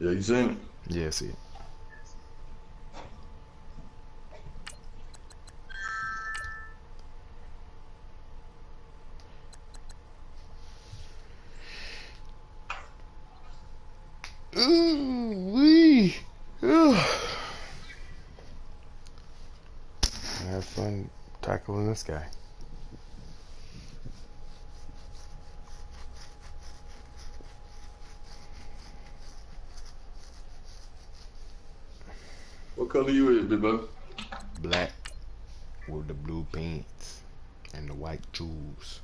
Yeah, you seen it? Yeah, see it. Ooh, wee. Have fun tackling this guy. What color you is, big brother? Black with the blue pants and the white shoes.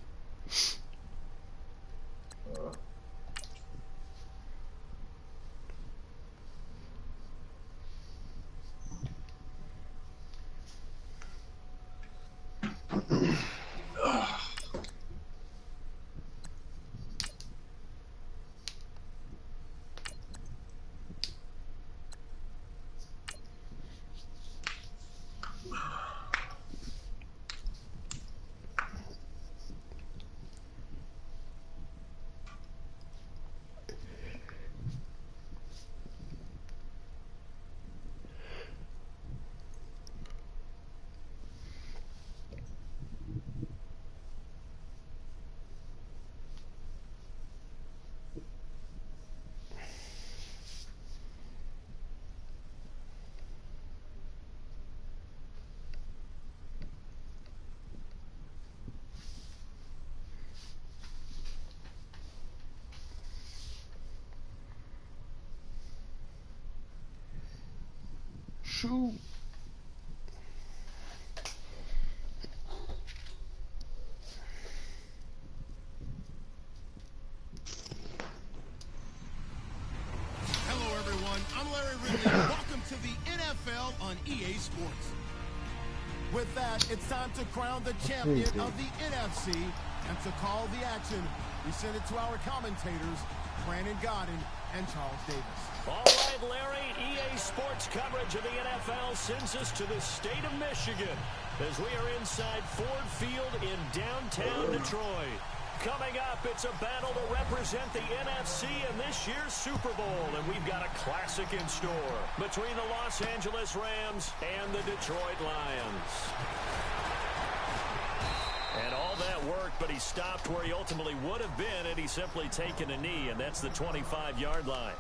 Shoot. Hello, everyone. I'm Larry Ridley. Welcome to the NFL on EA Sports. With that, it's time to crown the champion of the NFC. And to call the action, we send it to our commentators, Brandon Godden and Charles Davis. All right, Larry, EA Sports coverage of the NFL sends us to the state of Michigan as we are inside Ford Field in downtown Detroit. Coming up, it's a battle to represent the NFC in this year's Super Bowl, and we've got a classic in store between the Los Angeles Rams and the Detroit Lions. And all that work, but he stopped where he ultimately would have been had he simply taken a knee, and that's the 25-yard line.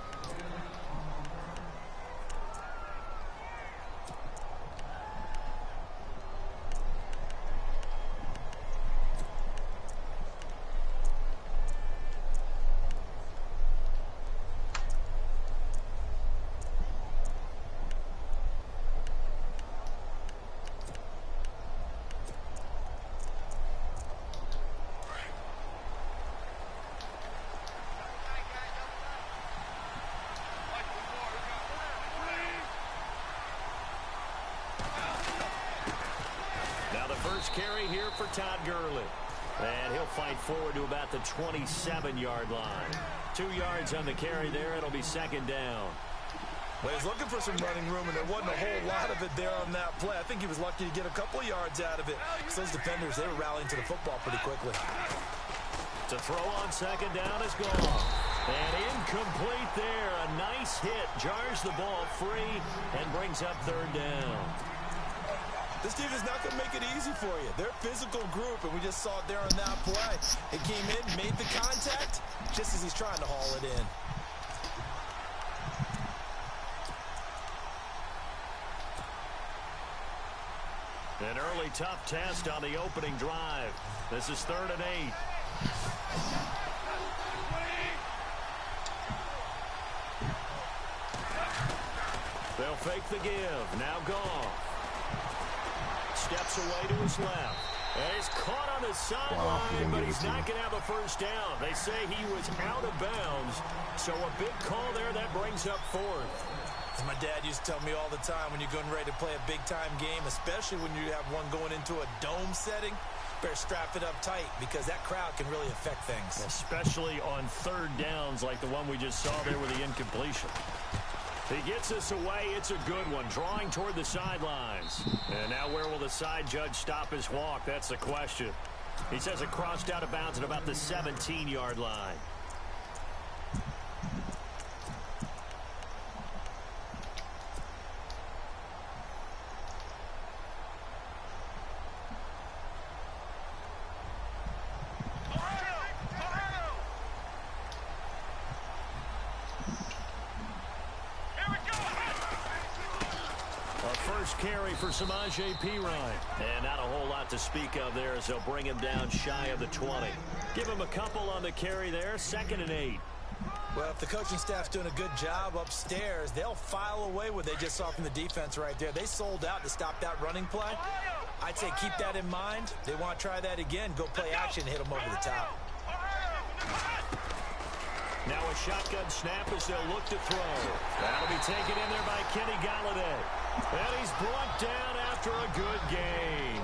Carry here for Todd Gurley. And he'll fight forward to about the 27-yard line. 2 yards on the carry there. It'll be second down. Well, he's looking for some running room, and there wasn't a whole lot of it there on that play. I think he was lucky to get a couple of yards out of it. Because those defenders, they were rallying to the football pretty quickly. To throw on second down is gone. And incomplete there. A nice hit. Jars the ball free and brings up third down. This team is not going to make it easy for you. They're a physical group, and we just saw it there on that play. It came in, made the contact, just as he's trying to haul it in. An early tough test on the opening drive. This is 3rd and 8. They'll fake the give. Now Goff. Steps away to his left. And he's caught on the sideline, but he's not going to have a first down. They say he was out of bounds. So a big call there that brings up 4th. As my dad used to tell me all the time, when you're getting ready to play a big-time game, especially when you have one going into a dome setting, better strap it up tight because that crowd can really affect things. Especially on 3rd downs like the one we just saw there with the incompletion. He gets us away. It's a good one. Drawing toward the sidelines. And now where will the side judge stop his walk? That's the question. He says it crossed out of bounds at about the 17-yard line. first carry for Samaje Perine. And not a whole lot to speak of there as they'll bring him down shy of the 20. Give him a couple on the carry there, 2nd and 8. Well, if the coaching staff's doing a good job upstairs, they'll file away what they just saw from the defense right there. They sold out to stop that running play. I'd say keep that in mind. They want to try that again. Go play action, hit them over the top. Now a shotgun snap as they'll look to throw. That'll be taken in there by Kenny Golladay. And he's brought down after a good gain.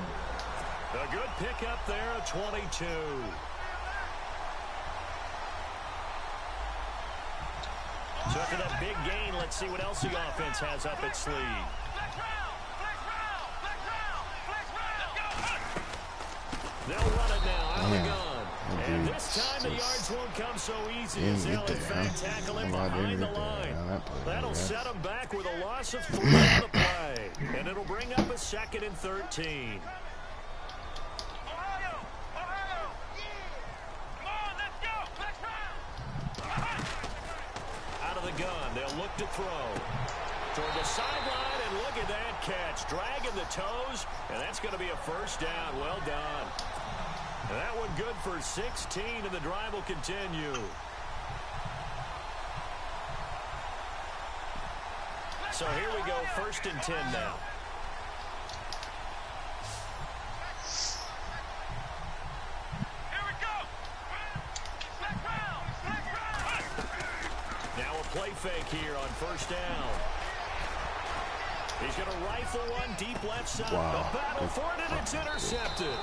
A good pickup there at 22. So after that big gain, let's see what else the offense has up its sleeve. They'll run it now out of the gun. And this time the yards won't come so easy as they'll in fact tackle him behind the line. That'll set him back with a loss of 3 on the play. And it'll bring up a 2nd and 13. Out of the gun, they'll look to throw. Toward the sideline, and look at that catch. Dragging the toes, and that's going to be a first down. Well done. That one good for 16, and the drive will continue. So here we go, 1st and 10 now. Here we go. Now a play fake here on 1st down. He's going to rifle one deep left side. Wow. The battle for it, and it's intercepted.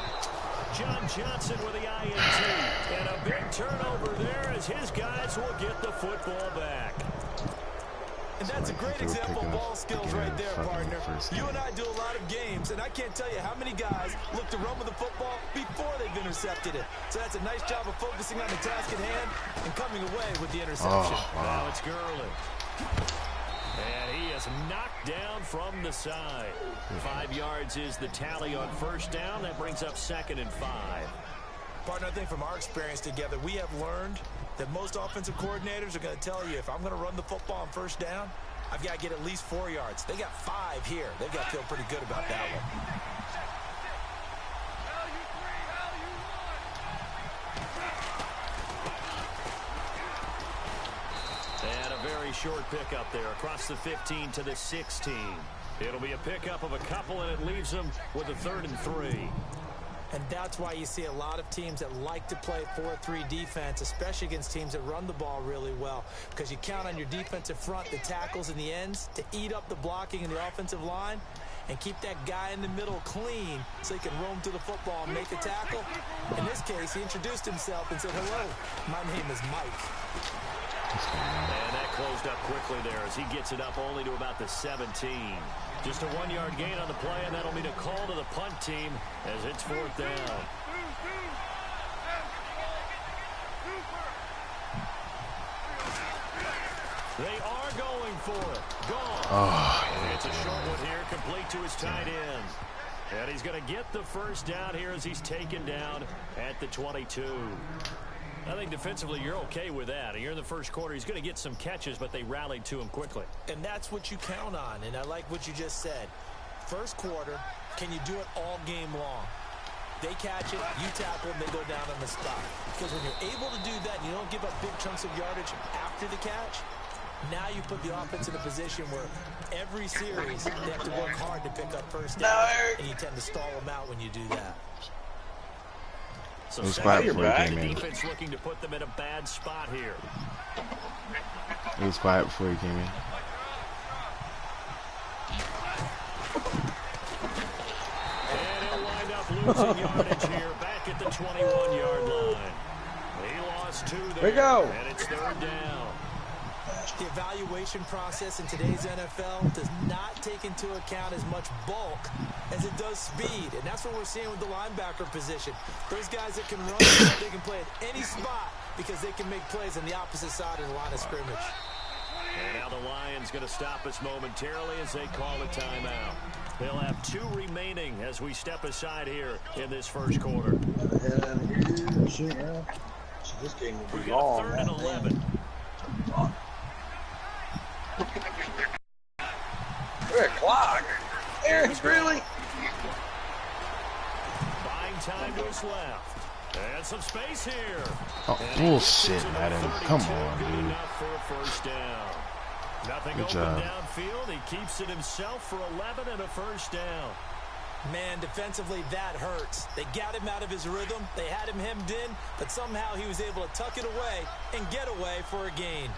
John Johnson with the INT. And a big turnover there as his guys will get the football back. And that's a great example of ball skills right there, partner. You and I do a lot of games, and I can't tell you how many guys look to run with the football before they've intercepted it. So that's a nice job of focusing on the task at hand and coming away with the interception. Now it's Gurley. And he is knocked down from the side. 5 yards is the tally on 1st down. That brings up 2nd and 5. Partner, I think from our experience together, we have learned that most offensive coordinators are going to tell you, if I'm going to run the football on 1st down, I've got to get at least 4 yards. They got 5 here. They've got to feel pretty good about that one. And a very short pickup there across the 15 to the 16. It'll be a pickup of a couple, and it leaves them with a 3rd and 3. And that's why you see a lot of teams that like to play 4-3 defense, especially against teams that run the ball really well, because you count on your defensive front, the tackles and the ends, to eat up the blocking in the offensive line and keep that guy in the middle clean so he can roam to the football and make the tackle. In this case, he introduced himself and said, "Hello, my name is Mike." And that closed up quickly there as he gets it up only to about the 17. Just a 1-yard gain on the play, and that'll mean a call to the punt team as it's 4th down. They are going for it. Gone. It's a short one here, complete to his tight end. And he's going to get the first down here as he's taken down at the 22. I think defensively you're okay with that. You're in the first quarter. He's going to get some catches, but they rallied to him quickly. And that's what you count on, and I like what you just said. First quarter, can you do it all game long? They catch it, you tackle them, they go down on the spot. Because when you're able to do that and you don't give up big chunks of yardage after the catch, now you put the offense in a position where every series they have to work hard to pick up first down, and you tend to stall them out when you do that. So it was quiet before he the came in. defense looking to put them in a bad spot here. It was quiet before he came in. And he'll wind up losing yardage here back at the 21-yard line. He lost 2 there. There we go. And it's 3rd down. The evaluation process in today's NFL does not take into account as much bulk as it does speed. And that's what we're seeing with the linebacker position. Those guys that can run, they can play at any spot because they can make plays on the opposite side of the line of scrimmage. And now the Lions going to stop us momentarily as they call a timeout. They'll have 2 remaining as we step aside here in this first quarter. This game will We be got long. 3rd and 11. Look at clock. Eric, really? Buying time to his left. And some space here. Oh, bullshit, Madden. Come on, Good dude. enough for a first down. Nothing Good open job. downfield. He keeps it himself for 11 and a first down. Man, defensively, that hurts. They got him out of his rhythm. They had him hemmed in, but somehow he was able to tuck it away and get away for a gain.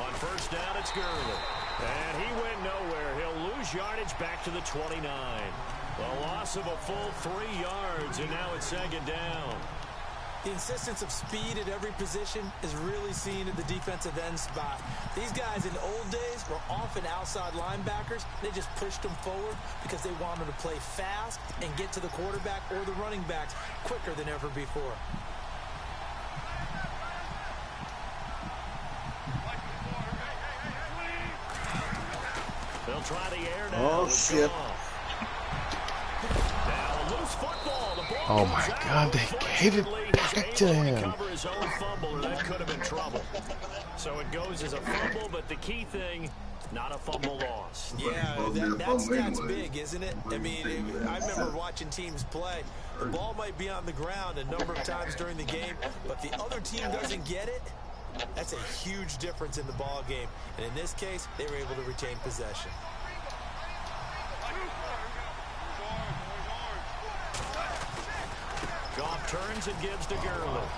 On first down, it's Gurley. And he went nowhere. He'll lose yardage back to the 29. A loss of a full 3 yards, and now it's second down. The insistence of speed at every position is really seen at the defensive end spot. These guys in the old days were often outside linebackers. They just pushed them forward because they wanted to play fast and get to the quarterback or the running backs quicker than ever before. They'll try the air now. Oh, It's shit. off. Now, a loose football. The ball Oh, comes my out. God, they gave it Unfortunately, back he's to able him. recover his own fumble, or that could have been trouble. So it goes as a fumble, but the key thing, not a fumble loss. Yeah, that's big, isn't it? I mean, I remember watching teams play. The ball might be on the ground a number of times during the game, but the other team doesn't get it. That's a huge difference in the ball game. And in this case, they were able to retain possession. Goff turns and gives to Gurley.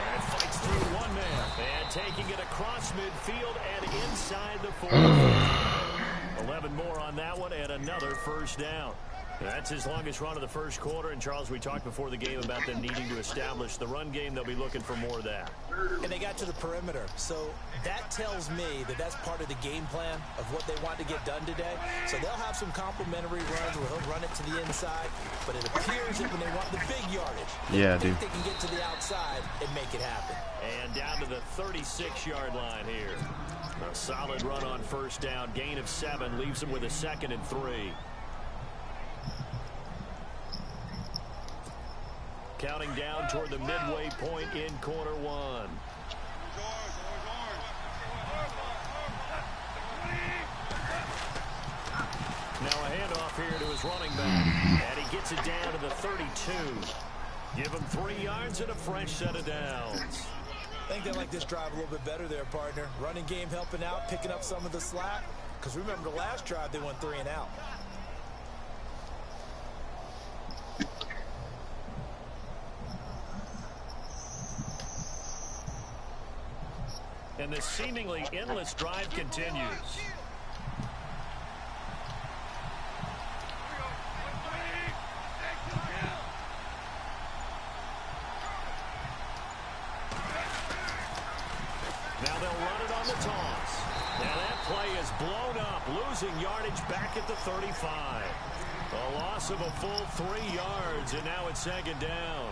And fights through one man. And taking it across midfield and inside the 40. 11 more on that one and another first down. That's his longest run of the first quarter. And, Charles, we talked before the game about them needing to establish the run game. They'll be looking for more of that. And they got to the perimeter. So that tells me that that's part of the game plan of what they want to get done today. So they'll have some complementary runs where he'll run it to the inside. But it appears that when they want the big yardage, Yeah, they dude. think they can get to the outside and make it happen. And down to the 36-yard line here. A solid run on first down. Gain of 7 leaves him with a 2nd and 3. Counting down toward the midway point in quarter one. Now a handoff here to his running back. And he gets it down to the 32. Give him 3 yards and a fresh set of downs. I think they like this drive a little bit better there, partner. Running game helping out, picking up some of the slack. Because remember the last drive, they went 3 and out. And this seemingly endless drive continues. Now they'll run it on the toss. Now that play is blown up, losing yardage back at the 35. A loss of a full 3 yards, and now it's second down.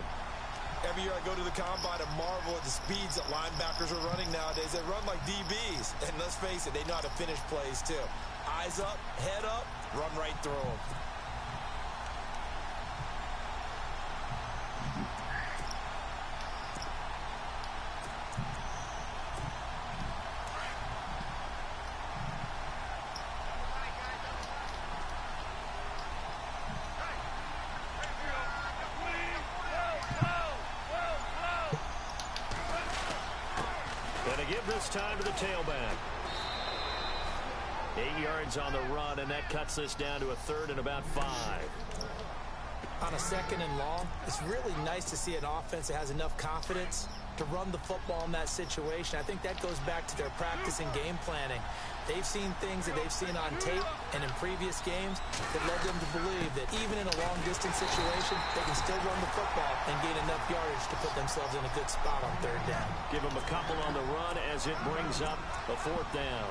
Every year I go to the combine and marvel at the speeds that linebackers are running nowadays. They run like DBs. And let's face it, they know how to finish plays too. Eyes up, head up, run right through them. This time to the tailback. 8 yards on the run, and that cuts this down to a 3rd and about 5. On a 2nd and long, it's really nice to see an offense that has enough confidence to run the football in that situation. I think that goes back to their practice and game planning. They've seen things that they've seen on tape and in previous games that led them to believe that even in a long-distance situation, they can still run the football and gain enough yardage to put themselves in a good spot on 3rd down. Give them a couple on the run as it brings up a 4th down.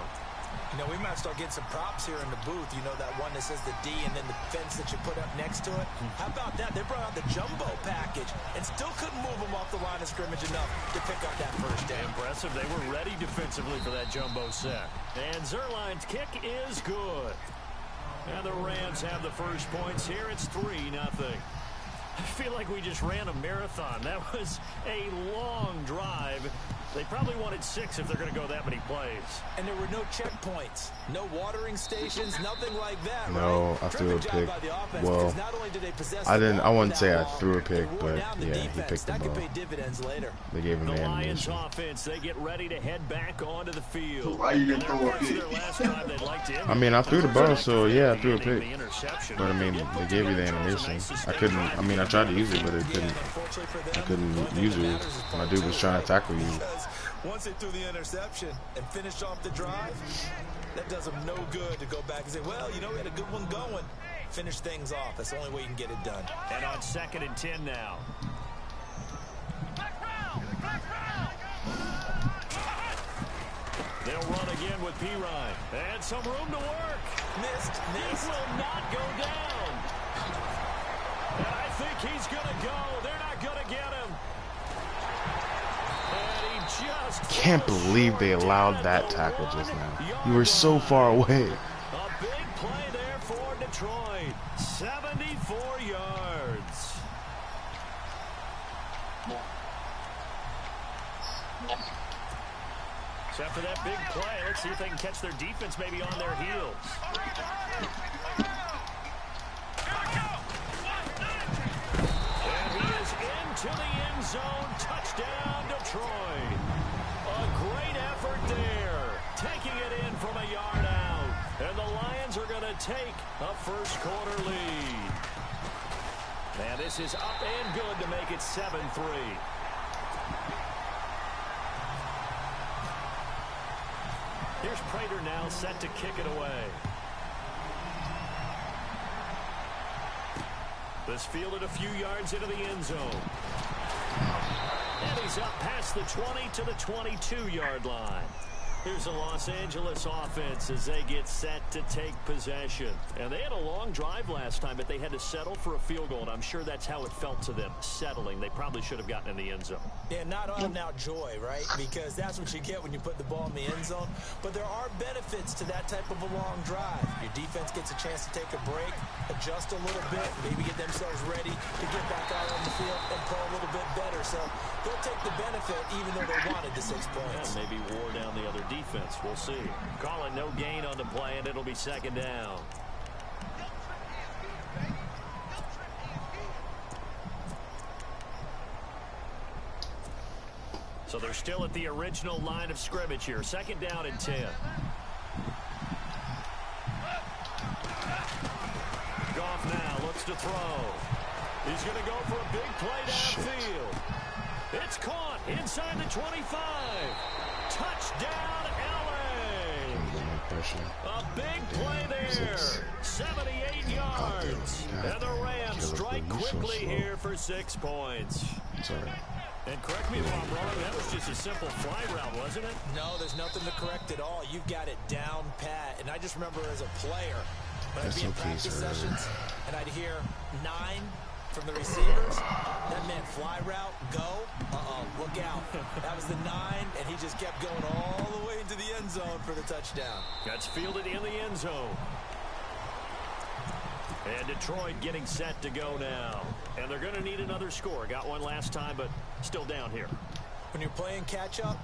You know, we might start getting some props here in the booth. You know, that one that says the D and then the fence that you put up next to it. How about that? They brought out the jumbo package and still couldn't move them off the line of scrimmage enough to pick up that first down. Impressive. They were ready defensively for that jumbo set. And Zerline's kick is good. And the Rams have the first points here. It's 3-0. I feel like we just ran a marathon. That was a long drive. They probably wanted 6 if they're going to go that many plays. And there were no checkpoints, no watering stations, nothing like that. No, right? I threw a pick. Well, I didn't. I wouldn't say I threw a pick, but yeah, he picked the that ball. could pay dividends later. They gave him The the Lions ammunition. offense, they get ready to head back onto the field. Why you didn't throw a pick? I mean, I threw the ball, so yeah, I threw a pick. But I mean, they gave you the ammunition. I couldn't. I mean, I tried to use it, but I couldn't use it. My dude was trying to tackle you. Once they threw the interception and finished off the drive, that does them no good to go back and say, well, you know, we had a good one going. Finish things off. That's the only way you can get it done. And on 2nd and 10 now. They'll run again with Pirine. And some room to work. Missed. This will not go down. And I think he's going to go. They're not going to get him. And he just Can't believe they allowed that tackle just now. You were so far away. A big play there for Detroit. 74 yards. So after that big play, let's see if they can catch their defense maybe on their heels. And he is into the end zone. Touchdown, Detroit. A great effort there. Taking it in from a yard out. And the Lions are going to take a first-quarter lead. And this is up and good to make it 7-3. Here's Prater now set to kick it away. This fielded a few yards into the end zone. And he's up past the 20 to the 22-yard line. Here's the Los Angeles offense as they get set to take possession. And they had a long drive last time, but they had to settle for a field goal, and I'm sure that's how it felt to them, settling. They probably should have gotten in the end zone. Yeah, not out now joy, right? Because that's what you get when you put the ball in the end zone. But there are benefits to that type of a long drive. Your defense gets a chance to take a break, adjust a little bit, maybe get themselves ready to get back out on the field and play a little bit better. So they'll take the benefit even though they wanted the 6 points. And maybe wore down the other defense. We'll see. Calling no gain on the play, and it'll be 2nd down. So they're still at the original line of scrimmage here. 2nd down and 10. Goff now looks to throw. He's going to go for a big play downfield. It's caught inside the 25. Touchdown, LA. A big play there. 78 yards. And the Rams strike quickly here for 6 points. Sorry. And correct me if I'm wrong, that was just a simple fly route, wasn't it? No, there's nothing to correct at all. You've got it down pat. And I just remember as a player, when I'd be in practice sessions, and I'd hear 9 from the receivers, that meant fly route, go, look out. That was the 9, and he just kept going all the way into the end zone for the touchdown. That's fielded in the end zone. And Detroit getting set to go now. And they're going to need another score. Got one last time, but still down here. When you're playing catch-up,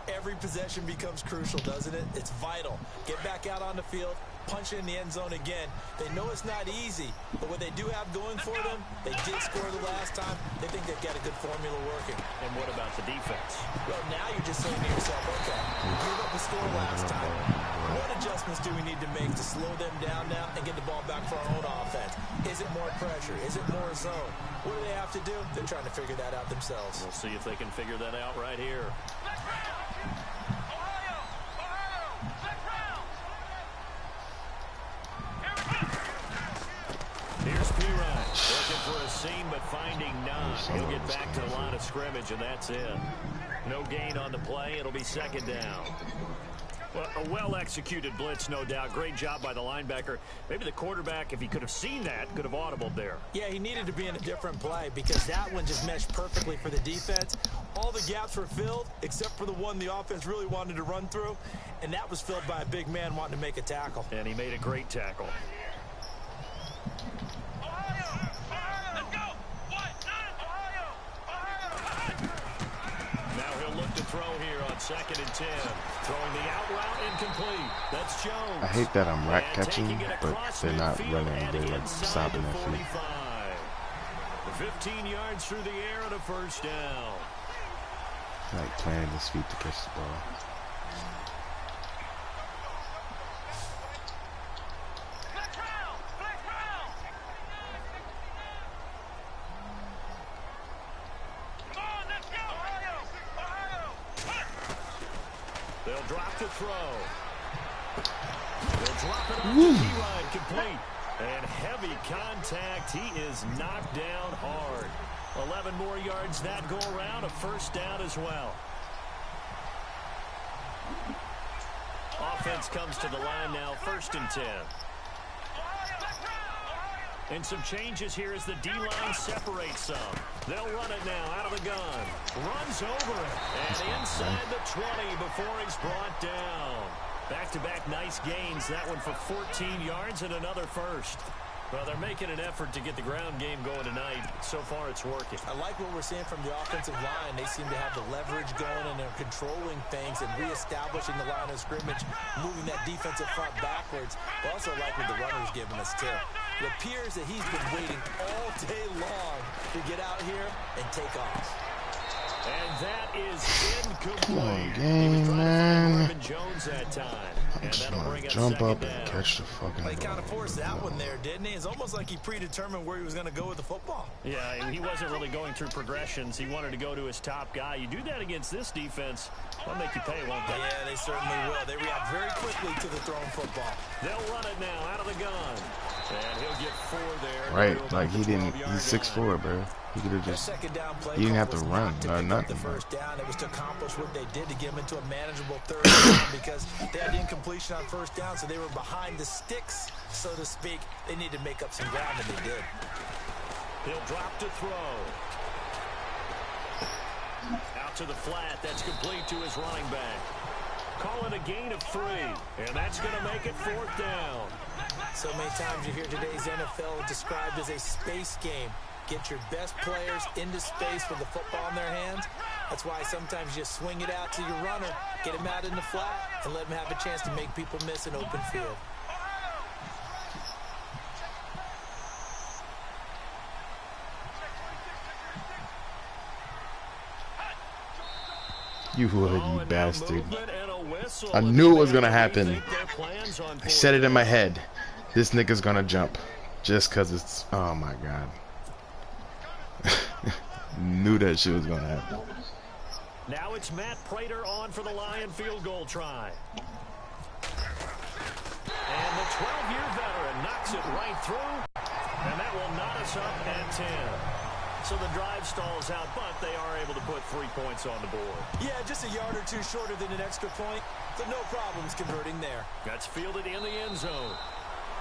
every possession becomes crucial, doesn't it? It's vital. Get back out on the field, punch it in the end zone again. They know it's not easy, but what they do have going for them, they did score the last time. They think they've got a good formula working. And what about the defense? Well, now you're just saying to yourself, okay, we gave up a score last time. What adjustments do we need to make to slow them down now and get the ball back for our own offense? Is it more pressure? Is it more zone? What do they have to do? They're trying to figure that out themselves. We'll see if they can figure that out right here. Here's Pirine, looking for a seam but finding none. He'll get back to the line of scrimmage, and that's it. No gain on the play. It'll be 2nd down. Well, a well-executed blitz, no doubt. Great job by the linebacker. Maybe the quarterback, if he could have seen that, could have audibled there. Yeah, he needed to be in a different play because that one just meshed perfectly for the defense. All the gaps were filled except for the one the offense really wanted to run through, and that was filled by a big man wanting to make a tackle. And he made a great tackle. throw here on 2nd and 10. Throwing the out route incomplete. That's Jones. I hate that I'm rack catching, but they're not running. They're like stopping their feet. 15 yards through the air and a first down. Like planting his feet to catch the ball. They'll drop the throw. They'll drop it off to P-Ryan, complete. And heavy contact. He is knocked down hard. 11 more yards that go around. A first down as well. Offense comes to the line now. 1st and 10. And some changes here as the D-line separates some. They'll run it now out of the gun. Runs over it. And inside the 20 before he's brought down. Back-to-back nice gains. That one for 14 yards and another first. Well, they're making an effort to get the ground game going tonight. So far, it's working. I like what we're seeing from the offensive line. They seem to have the leverage going, and they're controlling things and reestablishing the line of scrimmage, moving that defensive front backwards. But also like what the runner's giving us, too. It appears that he's been waiting all day long to get out here and take off. And that is incomplete. Come on, game, man. Jones that time. I just want to jump up and catch the fucking ball. He kind of forced that one there, didn't he? It's almost like he predetermined where he was going to go with the football. Yeah, he wasn't really going through progressions. He wanted to go to his top guy. You do that against this defense, they'll make you pay, won't they? Yeah, they certainly will. They react very quickly to the thrown football. They'll run it now out of the gun. And he'll get 4 there. Right, like he didn't, he's 6'4", bro. He could have just, he didn't have to run or nothing. The first down, it was to accomplish what they did to get him into a manageable 3rd down because they had incompletion on 1st down, so they were behind the sticks, so to speak. They needed to make up some ground, and they did. He'll drop to throw. Out to the flat. That's complete to his running back. Calling a gain of 3, and that's going to make it 4th down. So many times you hear today's NFL described as a space game. Get your best players into space with the football in their hands. That's why sometimes you just swing it out to your runner, get him out in the flat, and let him have a chance to make people miss an open field. You would, you bastard. I knew it was going to happen. I said it in my head. This nigga's going to jump. Just because it's... Oh, my God. Knew that shit was going to happen. Now it's Matt Prater on for the Lion field goal try. And the 12-year veteran knocks it right through. And that will knot us up at 10. So the drive stalls out, but they are able to put 3 points on the board. Yeah, just a yard or 2 shorter than an extra point. So no problems converting there. That's fielded in the end zone.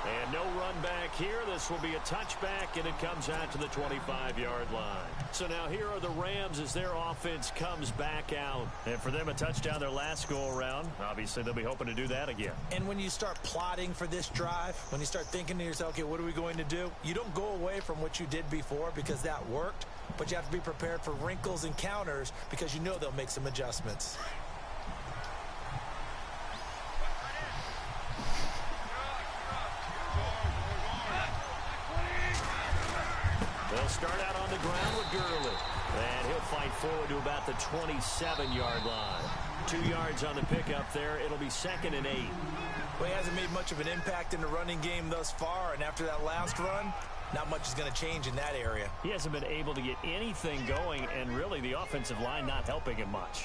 And no run back here. This will be a touchback, and it comes out to the 25-yard line. So now here are the Rams as their offense comes back out. And for them, a touchdown their last go-around. Obviously, they'll be hoping to do that again. And when you start plotting for this drive, when you start thinking to yourself, okay, what are we going to do? You don't go away from what you did before because that worked, but you have to be prepared for wrinkles and counters because you know they'll make some adjustments. They'll start out on the ground with Gurley. And he'll fight forward to about the 27-yard line. 2 yards on the pickup there. It'll be 2nd and 8. Well, he hasn't made much of an impact in the running game thus far. And after that last run, not much is going to change in that area. He hasn't been able to get anything going. And really, the offensive line not helping him much.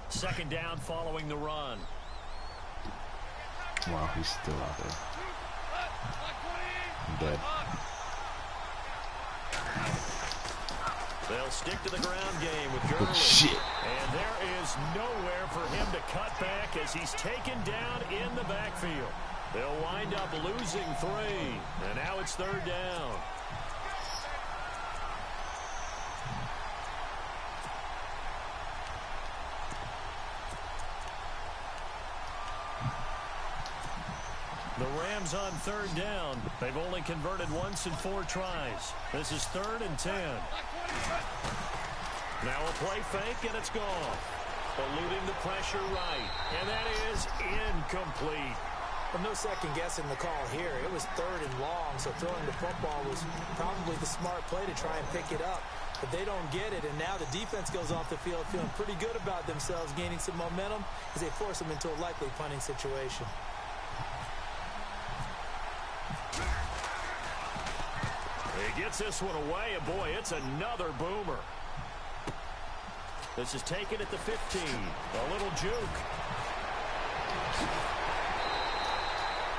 Second down following the run. Wow, he's still out there. I'm dead. They'll stick to the ground game with Gurley. Oh, shit. And there is nowhere for him to cut back as he's taken down in the backfield. They'll wind up losing 3. And now it's 3rd down. The Rams on third down. They've only converted once in 4 tries. This is 3rd and 10. Now a play fake, and it's gone. Eluding the pressure right. And that is incomplete. Well, no second guessing the call here. It was 3rd and long, so throwing the football was probably the smart play to try and pick it up. But they don't get it, and now the defense goes off the field feeling pretty good about themselves, gaining some momentum as they force them into a likely punting situation. He gets this one away, and boy, it's another boomer. This is taken at the 15. A little juke.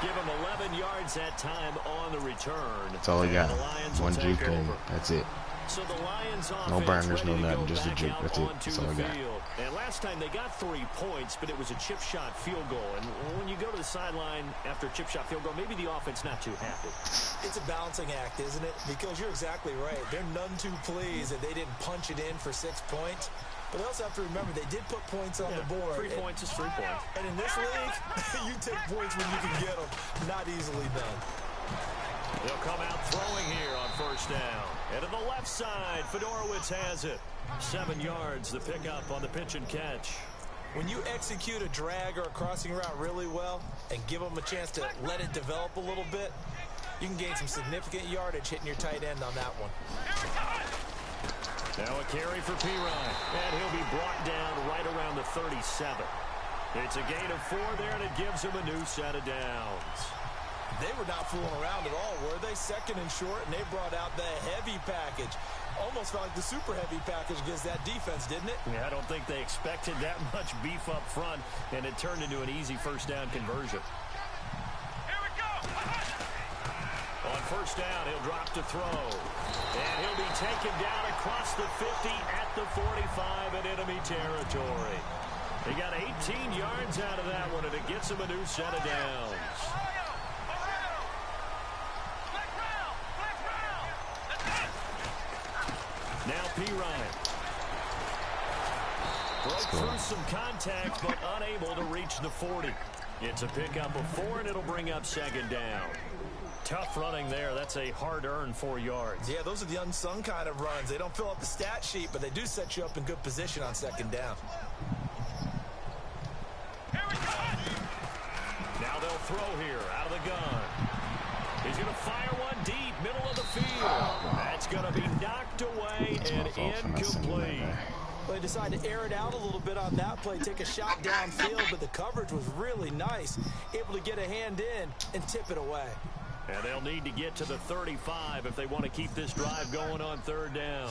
Give him 11 yards that time on the return. That's all he got. One juke, and that's it. So the Lions no burners, no nothing, just a juke. That's it. That's all I got. And last time they got 3 points, but it was a chip shot field goal. And when you go to the sideline after a chip shot field goal, maybe the offense not too happy. It's a balancing act, isn't it? Because you're exactly right. They're none too pleased that they didn't punch it in for 6 points. But they also have to remember they did put points on the board. 3 points is 3 points. And in this league, you take points when you can get them. Not easily done. They'll come out throwing here on first down. And to the left side, Fedorowicz has it. 7 yards, the pickup on the pitch and catch. When you execute a drag or a crossing route really well and give them a chance to let it develop a little bit, you can gain some significant yardage hitting your tight end on that one. Now a carry for Pirine, and he'll be brought down right around the 37. It's a gain of 4 there, and it gives him a new set of downs. They were not fooling around at all, were they? 2nd and short, and they brought out the heavy package. Almost felt like the super heavy package against that defense, didn't it? Yeah, I don't think they expected that much beef up front, and it turned into an easy first down conversion. Here we go! On first down, he'll drop to throw. And he'll be taken down across the 50 at the 45 in enemy territory. He got 18 yards out of that one, and it gets him a new set of downs. Now Pirine. Broke through some contact, but unable to reach the 40. It's a pickup of 4, and it'll bring up 2nd down. Tough running there. That's a hard-earned 4 yards. Yeah, those are the unsung kind of runs. They don't fill up the stat sheet, but they do set you up in good position on 2nd down. Now they'll throw here out of the gun. He's going to fire one deep, middle of the field. That's going to be knocked away and incomplete. Well, they decided to air it out a little bit on that play, take a shot downfield, but the coverage was really nice. Able to get a hand in and tip it away. And they'll need to get to the 35 if they want to keep this drive going on 3rd down.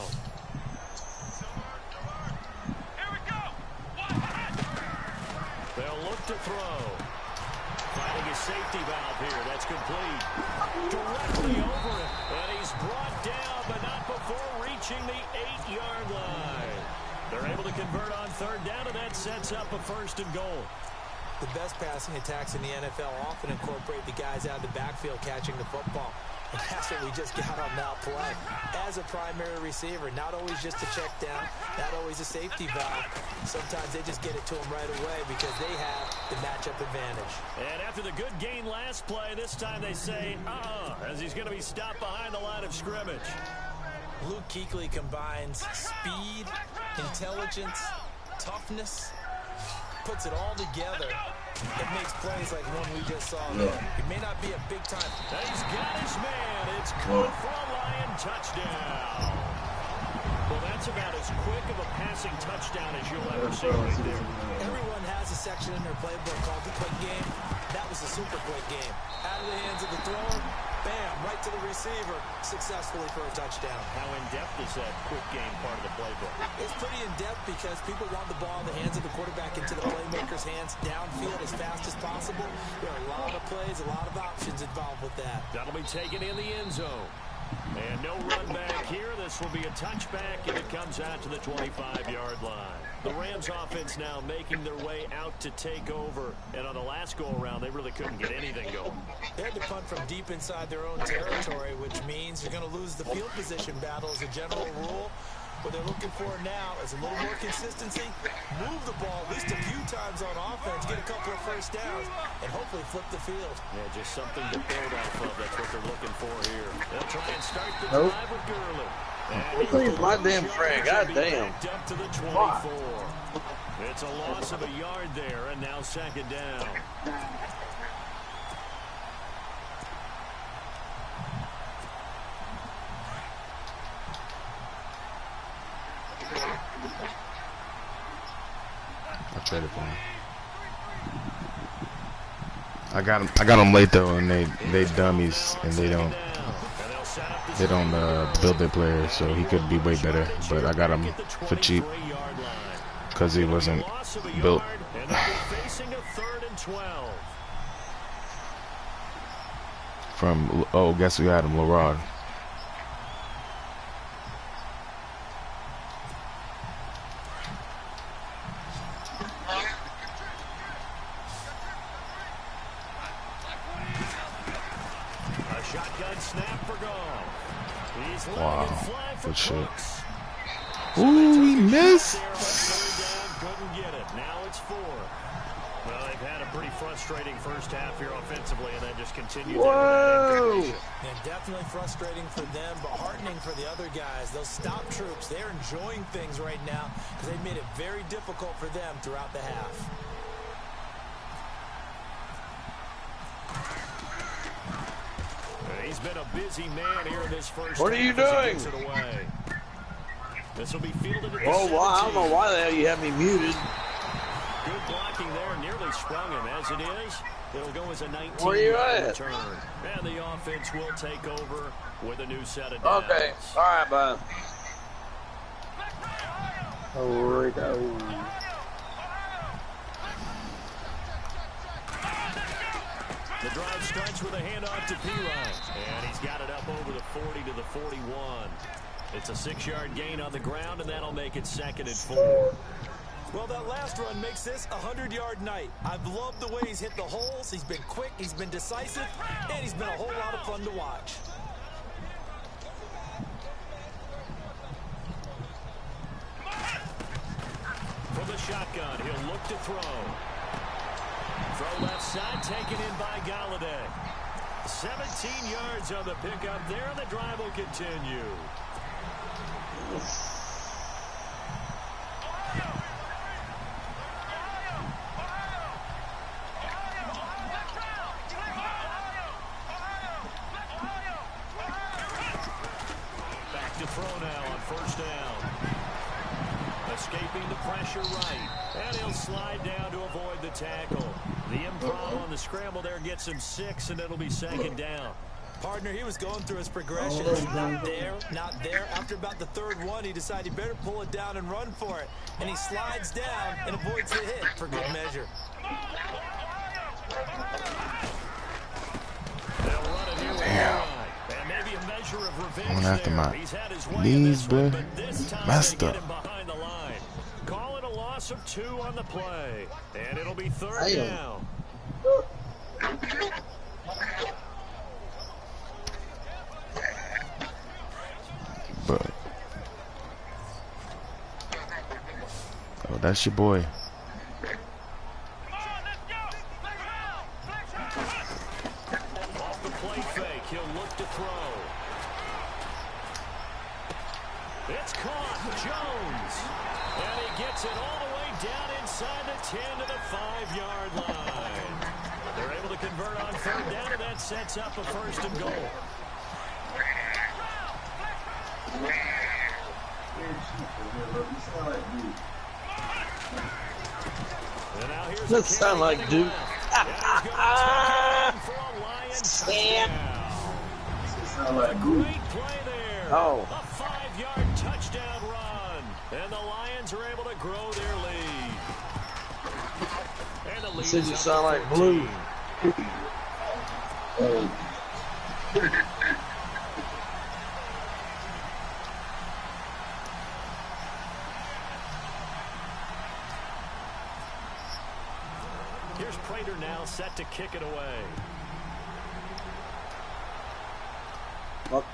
Here we go! They'll look to throw. Finding a safety valve here. That's complete. Directly over it. And he's brought down, but not before reaching the 8-yard line. They're able to convert on 3rd down, and that sets up a 1st and goal. The best passing attacks in the NFL often incorporate the guys out of the backfield catching the football. And that's what we just got on that play. As a primary receiver, not always just a check down, not always a safety valve. Sometimes they just get it to him right away because they have the matchup advantage. And after the good gain last play, this time they say, as he's going to be stopped behind the line of scrimmage. Luke Kuechly combines speed, intelligence, toughness, puts it all together. It makes plays like one we just saw there. It may not be a big time. He's got his man. It's good for a Lion touchdown. Well, that's about as quick of a passing touchdown as you'll ever see right there. Everyone has a section in their playbook called the quick game. That was a super quick game. Out of the hands of the thrower, bam, right to the receiver, successfully for a touchdown. How in-depth is that quick game part of the playbook? It's pretty in-depth because people want the ball in the hands of the quarterback into the playmaker's hands downfield as fast as possible. There are a lot of plays, a lot of options involved with that. That'll be taken in the end zone. And no run back here. This will be a touchback, and it comes out to the 25-yard line. The Rams offense now making their way out to take over. And on the last go-around, they really couldn't get anything going. They had to punt from deep inside their own territory, which means you're going to lose the field position battle as a general rule. What they're looking for now is a little more consistency, move the ball at least a few times on offense, get a couple of first downs, and hopefully flip the field. Yeah, just something to build off of. That's what they're looking for here. They'll try and start the drive with Gurley. Please, my damn friend, goddamn. Up to the 24. It's a loss of a yard there, and now second down. I traded for him. I got him late though, and they dummies, and they don't build their players, so he could be way better. But I got him for cheap because he wasn't built. From guess who had him? LaRod. Wow, good shit. Ooh, we missed. Couldn't get it. Now it's 4. Well, they've had a pretty frustrating first half here offensively, and then just continued. Whoa! And definitely frustrating for them, but heartening for the other guys. Those stop troops, they're enjoying things right now because they've made it very difficult for them throughout the half. He's been a busy man here in this first. What are you doing? This will be fielded at the Well, I don't know why the hell you have me muted. Good blocking there, nearly sprung him. As it is, it'll go as a 19 Where you at? return. And the offense will take over with a new set of downs. Okay, all right, bud. Here we go. The drive starts with a handoff to Pirine, and he's got it up over the 40 to the 41. It's a 6-yard gain on the ground, and that'll make it 2nd and 4. Well, that last run makes this a 100-yard night. I've loved the way he's hit the holes. He's been quick, he's been decisive, and he's been a whole lot of fun to watch. From the shotgun, he'll look to throw. Throw left side, taken in by Galladay. 17 yards on the pickup there, and the drive will continue. Back to throw now on first down. Escaping the pressure right. And he'll slide down to avoid the tackle. The improv on the scramble there gets him 6, and it'll be 2nd down. Partner, he was going through his progressions. Not there, not there. After about the 3rd one, he decided he better pull it down and run for it. And he slides down and avoids the hit for good measure. Damn. And maybe a measure of revenge I'm gonna have to there. my He's had his way in knees, this one, bro. but this time Messed they get up. him behind the line. Call it a loss of 2 on the play. And it'll be 3rd down. But oh, that's your boy. Off the play fake, he'll look to throw. It's caught, Jones. And he gets it all the way down inside the 10 to the 5-yard line. They're able to convert on 3rd down, and that sets up a 1st and goal. And now here's Doesn't sound like Duke. Sam. Great play there. Oh. A 5-yard touchdown run. And the Lions are able to grow their lead. And the lead Said you is sound up like to Blue. 14. Here's Prater now set to kick it away.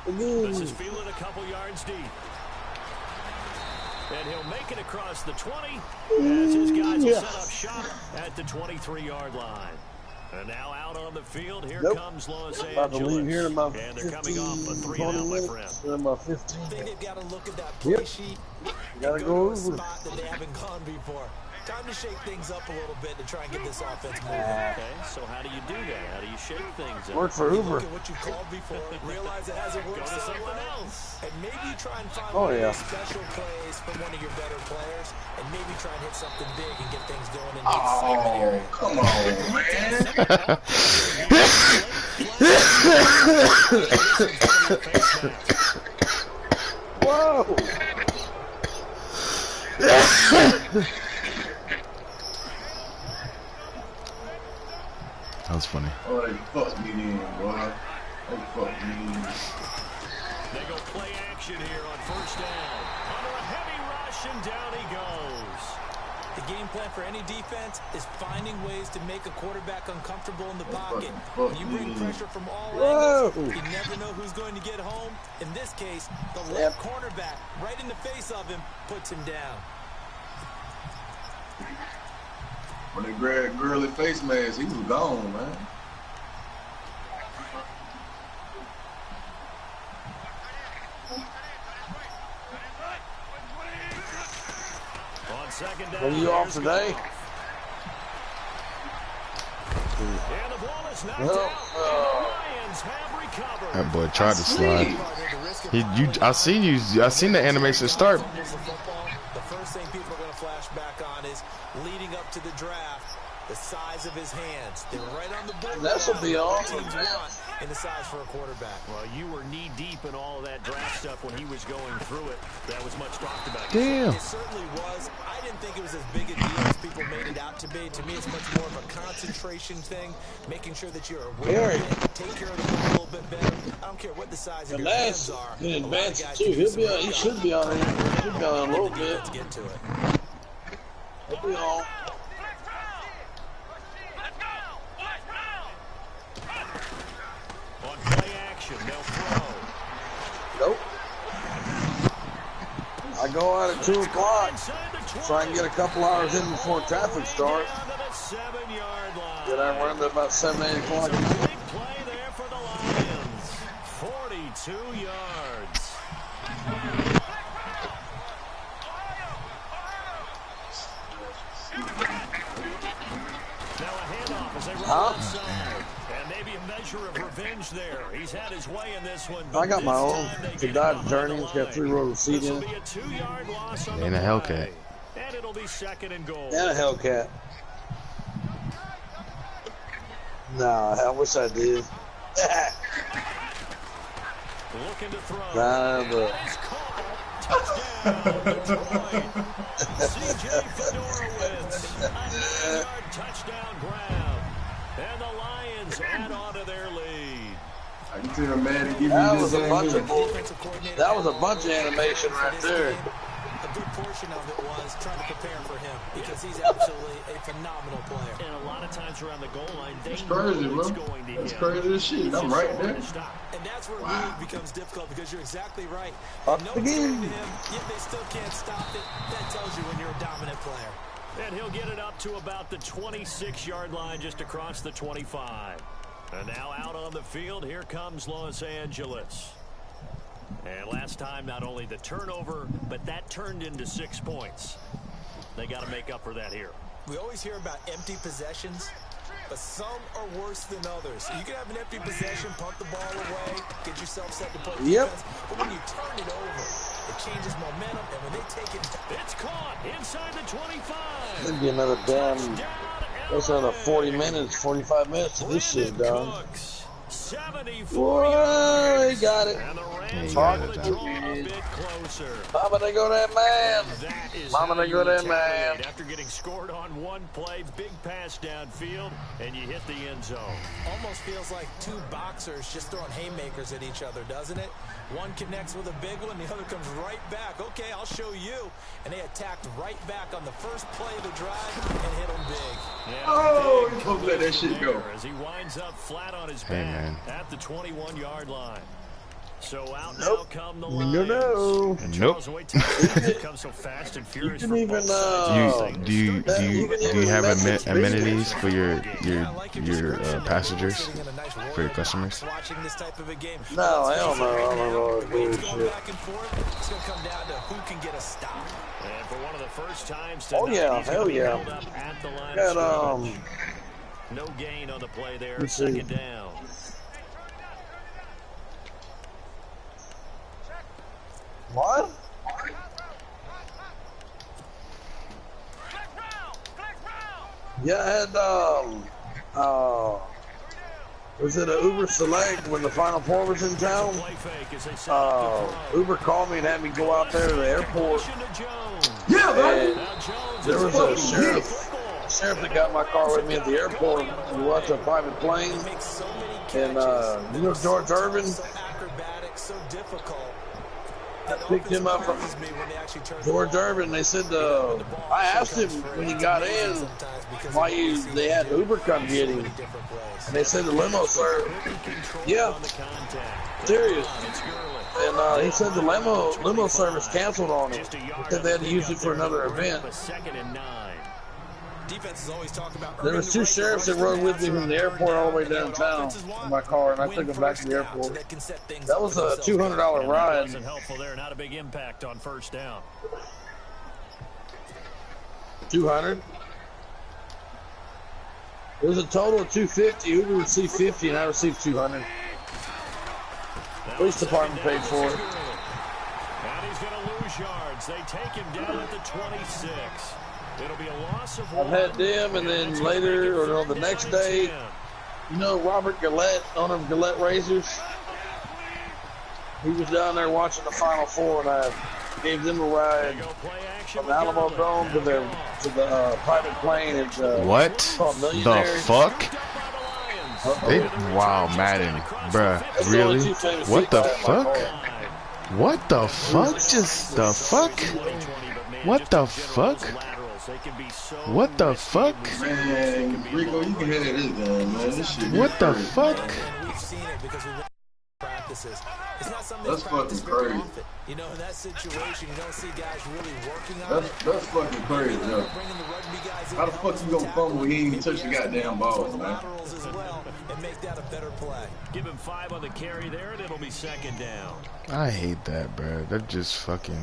This is fielded a couple yards deep. And he'll make it across the 20 as his guys will set up shop at the 23-yard line. And now out on the field, here comes Los Angeles. About to leave here in about and they're 15, coming off a 3-and-out, 20 my friend. minutes. In about 15. I think they've got to look at that play sheet Gotta and go go to a over. spot that they haven't gone before. Time to shake things up a little bit to try and get this offense moving. Okay, so how do you do that? How do you shake things up? Work for You Uber. look at what you called before, realize it hasn't Go worked to so something well, else. and maybe you try and find Oh, one of yeah. those special plays from one of your better players, and maybe try and hit something big and get things going in the excitement Oh, area. come on, man. Whoa! That was funny. Oh, they fucked me in, boy. They fucked me in. They go play action here on first down. Under a heavy rush, and down he goes. The game plan for any defense is finding ways to make a quarterback uncomfortable in the pocket. fuck When you bring me. pressure from all Whoa. angles, you never know who's going to get home. In this case, the left cornerback, right in the face of him, puts him down. When they grabbed Gurley face mask, he was gone, man. On second down. Are you off here's today? Goff. And the ball is knocked Well, out. And the Lions have recovered. That boy tried to slide. The I seen the animation start. The first thing people are going to flash back on is leading up to the draft, the size of his hands. They're right on the board. This'll be on. Teams want in the size for a quarterback. Well, you were knee-deep in all of that draft stuff when he was going through it. That was much talked about. Damn. It certainly was. I didn't think it was as big a deal as people made it out to be. To me, it's much more of a concentration thing, making sure that you're aware of it, take care of the ball a little bit better. I don't care what the size of And your hands that's are. in A lot of advance guys too. can do He'll some be on. work He on should it. be on here. He should be on a little bit. Let's get to it. He'll be on. On play action, they'll throw. Nope. I go out at 2 o'clock Inside the 20. so I can get a couple hours in before traffic starts. Down to the 7-yard line. Then I run to about 7, 8 o'clock. It's a big play there for the Lions. 42 yards. Now a handoff as they run outside. And maybe a measure of revenge there. He's had his way in this one. I got but my this own. time they It's get a it Dodge behind Journey. the It's got line. 3-row seat This will in be it. a 2-yard loss on And the a play. Hellcat. And it'll be second and goal. And a Hellcat. Nah, I wish I did. Looking to throw. Nah, but That is caught. Touchdown, Detroit. C.J. Fedorowicz. A 9-yard touchdown grab. And the Lions add on to their lead. I can tell man to give that me was this a bunch of bull. Defensive coordinator. That was a bunch of animation right there. A good portion of it was trying to prepare for him because he's absolutely a phenomenal player. And a lot of times around the goal line, they It's crazy, know it's bro. going to It's hit. crazy as shit. It's I'm just right so hard there. to stop. And that's where it really becomes difficult because you're exactly right. Up They know the it's going game. to him, yet they still can't stop it. That tells you when you're a dominant player. And he'll get it up to about the 26-yard line just across the 25. And now out on the field, here comes Los Angeles. And last time, not only the turnover, but that turned into 6 points. They got to make up for that here. We always hear about empty possessions, but some are worse than others. You can have an empty possession, punt the ball away, get yourself set to play Yep. defense, but when you turn it over, it changes momentum, and when they take it It's caught inside the 25. It'd be another damn. That's another 40 minutes, 45 minutes to this shit, dog. Cooks, 74 Whoa, yards. he got it. And the Yeah, Rams he are got able it, to dog. draw a bit closer. Mama, they go that man. That is Mama, how they you go that retaliate. man. After getting scored on one play, big pass downfield, and you hit the end zone. almost feels like two boxers just throwing haymakers at each other, doesn't it? One connects with a big one, the other comes right back. Okay, I'll show you. And they attacked right back on the first play of the drive and hit them big. Yeah, Oh, big you supposed to let that shit there go. As he winds up flat on his Hey, back man. at the 21-yard line. So out Nope. now come the No, Lions. no. And Nope. Charles Wade has come so fast and You furious can for even, both sides. Do you have amenities for your passengers, for your customers? Watching this type of a game. No, hell no. I don't know. Going Bullshit. back and forth, it's going to come down to who can get a stop. And for one of the first times Oh, tonight, yeah, he's gonna hell be yeah. held up at the line of Got, scrimmage. No gain on the play there. let's see. Second down. What? Yeah, I had, was it an Uber Select when the Final Four was in town? Play fake as they set up the throw. Uber called me and had me go out there to the airport. Motion to Jones. Yeah, baby. And Now Jones there is was fucking a sheriff. football. Sheriff that got my car with me at the airport. We went to a private plane. Makes so many And, catches. you know George Irvin? So acrobatic, so difficult. I picked him up from George Irvin. They said, I asked him when he got in why they had Uber come get him. And they said the limo, sir. Yeah, serious. And he said the limo service canceled on him. He said they had to use it for another event. Second and 9. Defenses always talk about There was two sheriffs that rode with me from the airport all the way downtown in my car, and I took them back to the airport. That was a $200 ride. Wasn't helpful there. Not a big impact on first down. 200. It was a total of 250. Uber received 50, and I received 200. Police department paid for it. And he's going to lose yards. They take him down at the 26. It'll be a loss of I've had them, and then later, or no, the next day, you know Robert Gillette, owner of Gillette Razors? He was down there watching the Final Four, and I gave them a ride from the Alamo Dome to the private plane. It's, What called the Millionaires. fuck? Wow, Madden, bruh, really? What the fuck? What the fuck? Just the fuck? What the fuck? What the fuck? Man, Rico, you can have this gun, man. This shit is What the crazy. fuck? We've seen it because we practices. It's not something That's that's practiced fucking very crazy. often. You know, in that situation, you don't see guys really working on it. That's fucking crazy, yo. Bringing the rugby guys in How the to fuck help you gonna fumble when he ain't even touch the adjust goddamn ball, the man? laterals as well and make that a better play. Give him 5 on the carry there, and it'll be second down. I hate that, bruh. That just fucking.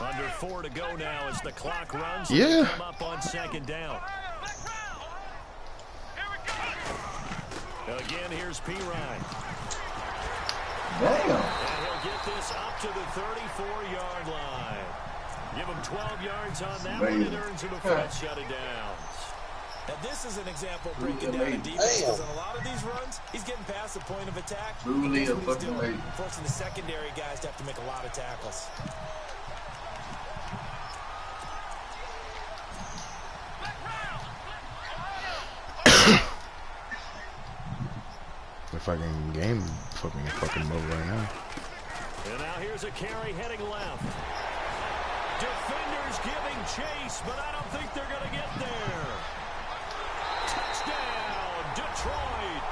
Under 4 to go now as the clock runs. Yeah. They come up on second down. Again, here's P. Ryan. Damn. And he'll get this up to the 34-yard line. Give him 12 yards on that one. It earns him a first shut it down. Now, this is an example of breaking down the defense because on a lot of these runs, he's getting past the point of attack. Truly That's a what he's fucking doing, late. forcing the secondary guys to have to make a lot of tackles. The fucking game fucking over right now. And now here's a carry heading left. Defenders giving chase, but I don't think they're going to get there. Touchdown, Detroit.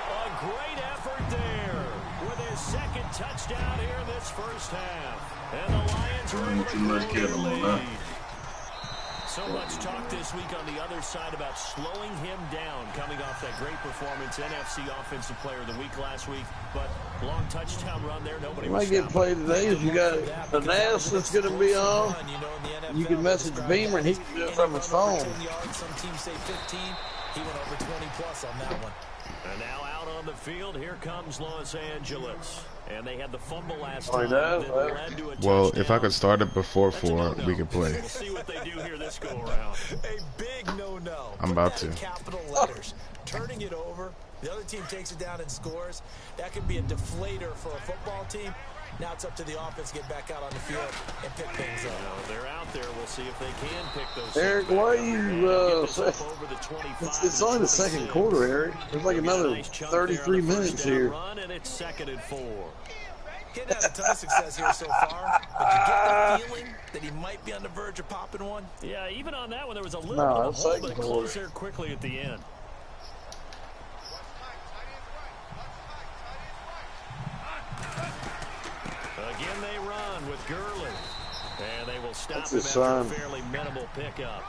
A great effort there with his second touchdown here in this first half. And the Lions are able Too much to Kevin grow on the that. lead. So much talk this week on the other side about slowing him down, coming off that great performance, NFC Offensive Player of the Week last week. But long touchdown run there, nobody You was might get stopping. played today if you got a NAS that's going to be on. You can message Beamer and he can do it from his phone. Some teams say 15. He went over 20 plus on that one. And now out on the field, here comes Los Angeles. And they had the fumble last Oh, time. he does? that led to a Well, if I touchdown. could start it before That's a 4, no-no. we could play. We'll see what they do here this go-around. A big no-no. I'm Put about that in to. capital letters. Turning it over. The other team takes it down and scores. That could be a deflator for a football team. Now it's up to the offense to get back out on the field and pick things up. Well, they're out there. We'll see if they can pick those. Eric, things why back up. you, Get this say- up over the 25 It's only the second 26. quarter, Eric. There's like Maybe a another nice chunk there on the 33 first minutes down here. Run, and it's second and 4. He hasn't had a ton of success here so far, but you get the feeling that he might be on the verge of popping one. Yeah, even on that one, there was a little No, bit of it's a hole, second but it quarter. closed there quickly at the end. run with Gurley. And they will stop That's him his after son. a fairly minimal pickup.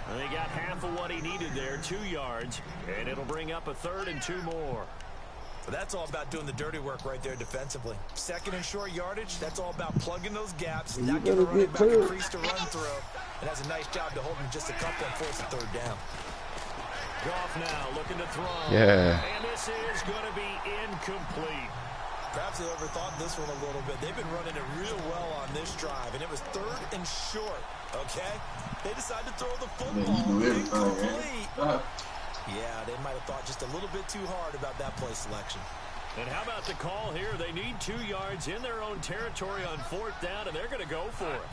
And they got half of what he needed there, 2 yards. And it'll bring up a 3rd and 2 more. But that's all about doing the dirty work right there defensively. 2nd and short yardage, that's all about plugging those gaps, You not giving the better running get back to a it. crease to run through. And has a nice job to hold him just a couple and force a 3rd down. Goff now looking to throw. Yeah. And this is going to be incomplete. Perhaps they overthought this one a little bit. They've been running it real well on this drive, and it was 3rd and short, okay? They decided to throw the football. Man, you do everything, Incomplete. man. Yeah, they might have thought just a little bit too hard about that play selection. And how about the call here? They need 2 yards in their own territory on 4th down, and they're going to go for it.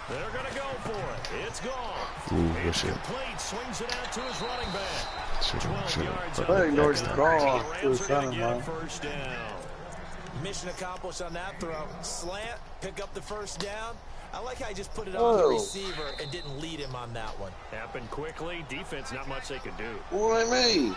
They're going to go for it. It's gone. Ooh, good shit. Complete. Swings it out to his running back. Should've- 12 should've- yards but- on I the ignored the pickup. call. The It Rams was are going coming, to get man. 1st down. Mission accomplished on that throw. Slant, pick up the 1st down. I like how he just put it on Oh. the receiver and didn't lead him on that one. Happened quickly. Defense, not much they could do. What do I mean?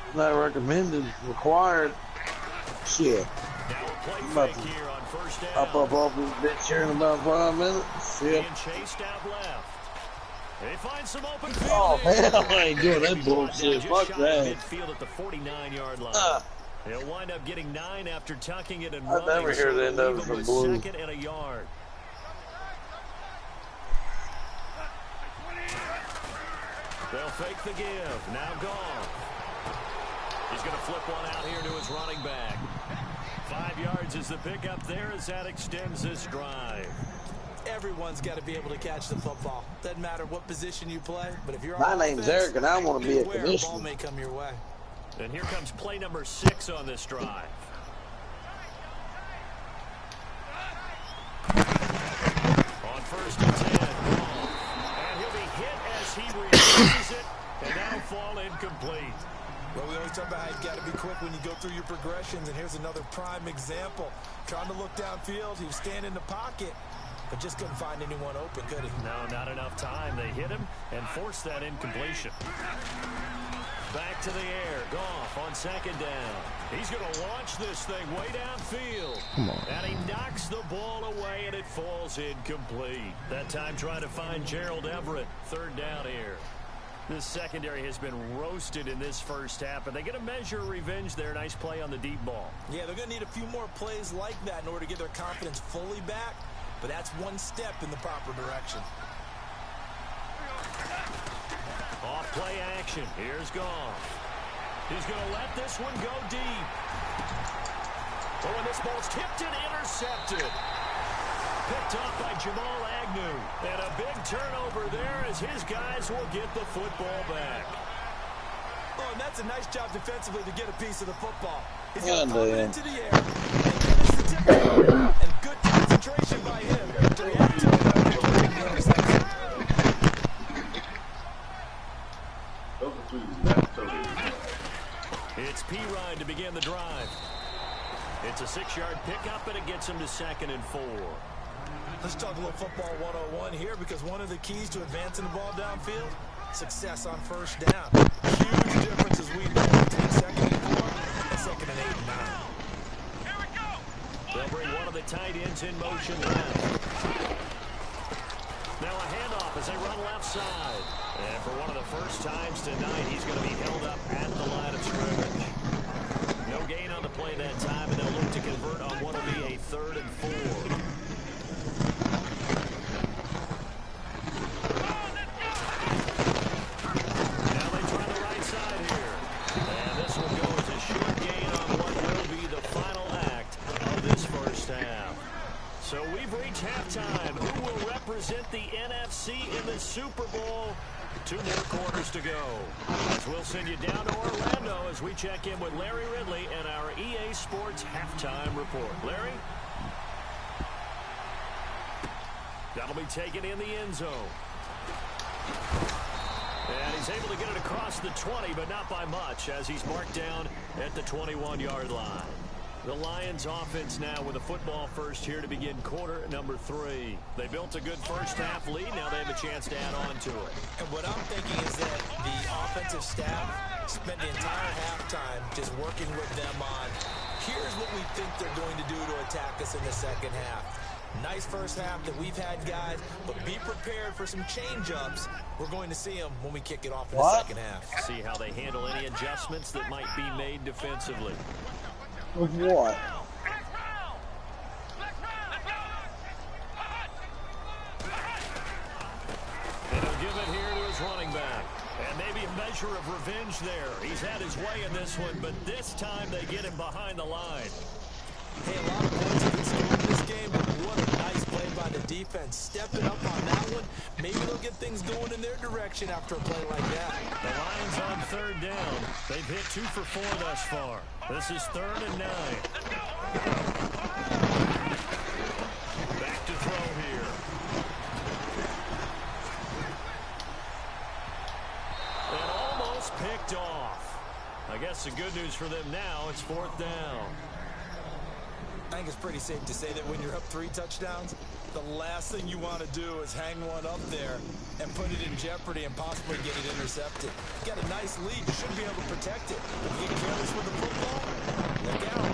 It's not recommended, required. Shit. Now a play I'm about fake to here on 1st down. Up off this bitch here in about 5 minutes. Yep. Being chased out left. They find some open field. Oh, here. hell, I ain't doing that He'll be brought bullshit. down just Fuck shy of that. Midfield at the 49-yard line. He'll wind up getting 9 after tucking it and I'd running. never hear so the end they'll of leave it him from with Blue. 2nd and a yard. They'll fake the give. Now gone. He's going to flip one out here to his running back. 5 yards is the pickup there as that extends this drive. Everyone's got to be able to catch the football. Doesn't matter what position you play, but if you're My on name's offense, Eric, and I want to be a beware, ball commissioner. may come your way. And here comes play number 6 on this drive. On 1st and 10. And he'll be hit as he releases it, and that'll fall incomplete. Well, we always talk about how you've got to be quick when you go through your progressions, and here's another prime example. Trying to look downfield, he was standing in the pocket, but just couldn't find anyone open, could he? No, not enough time. They hit him and forced that incompletion. Back to the air. Goff on 2nd down. He's going to launch this thing way downfield. Come on. And he knocks the ball away, and it falls incomplete. That time trying to find Gerald Everett. 3rd down here. This secondary has been roasted in this first half, and they get a measure of revenge there. Nice play on the deep ball. Yeah, they're going to need a few more plays like that in order to get their confidence fully back, but that's one step in the proper direction. Off play action. Here's Goff. He's going to let this one go deep. Oh, and this ball's tipped and intercepted. Picked off by Jamal Agnew. And a big turnover there as his guys will get the football back. Oh, and that's a nice job defensively to get a piece of the football. He's Yeah, going to pump it man. into the air and finish the tip. And good concentration by him to react to the interception. It's Pirine to begin the drive. It's a 6-yard pickup, and it gets him to 2nd and 4. Let's talk a little football 101 here, because one of the keys to advancing the ball downfield, success on 1st down. Huge difference as we know between 2nd and 4 and 2nd and 8 and 9. Here we go. They'll bring one of the tight ends in motion left. Now a handoff as they run left side. And for one of the first times tonight, he's going to be held up at the line of scrimmage. No gain on the play that time, and they'll look to convert on what will be a 3rd and 4. Now they try the right side here. And this will go as a short gain on what will be the final act of this first half. So we've reached halftime. Who will represent the NFC in the Super Bowl? 2 more quarters to go. As we'll send you down to Orlando as we check in with Larry Ridley and our EA Sports Halftime Report. Larry? That'll be taken in the end zone. And he's able to get it across the 20, but not by much, as he's marked down at the 21-yard line. The Lions offense now with a football first here to begin quarter number 3. They built a good first half lead. Now they have a chance to add on to it. And what I'm thinking is that the offensive staff spent the entire halftime just working with them on, here's what we think they're going to do to attack us in the second half. Nice first half that we've had, guys, but be prepared for some change-ups. We're going to see them when we kick it off in the second half. See how they handle any adjustments that might be made defensively. With what? And he'll give it here to his running back. And maybe a measure of revenge there. He's had his way in this one, but this time they get him behind the line. Hey, a lot of points have been scored in this game, but what a nice play by the defense. Stepping up on that one, maybe they'll get things going in their direction after a play like that. The Lions on third down. They've hit 2 for 4 thus far. This is 3rd and 9. Back to throw here. And almost picked off. I guess the good news for them now, it's 4th down. I think it's pretty safe to say that when you're up 3 touchdowns, the last thing you want to do is hang one up there and put it in jeopardy and possibly get it intercepted. You got a nice lead. You should be able to protect it. If you get careless with the football, look out.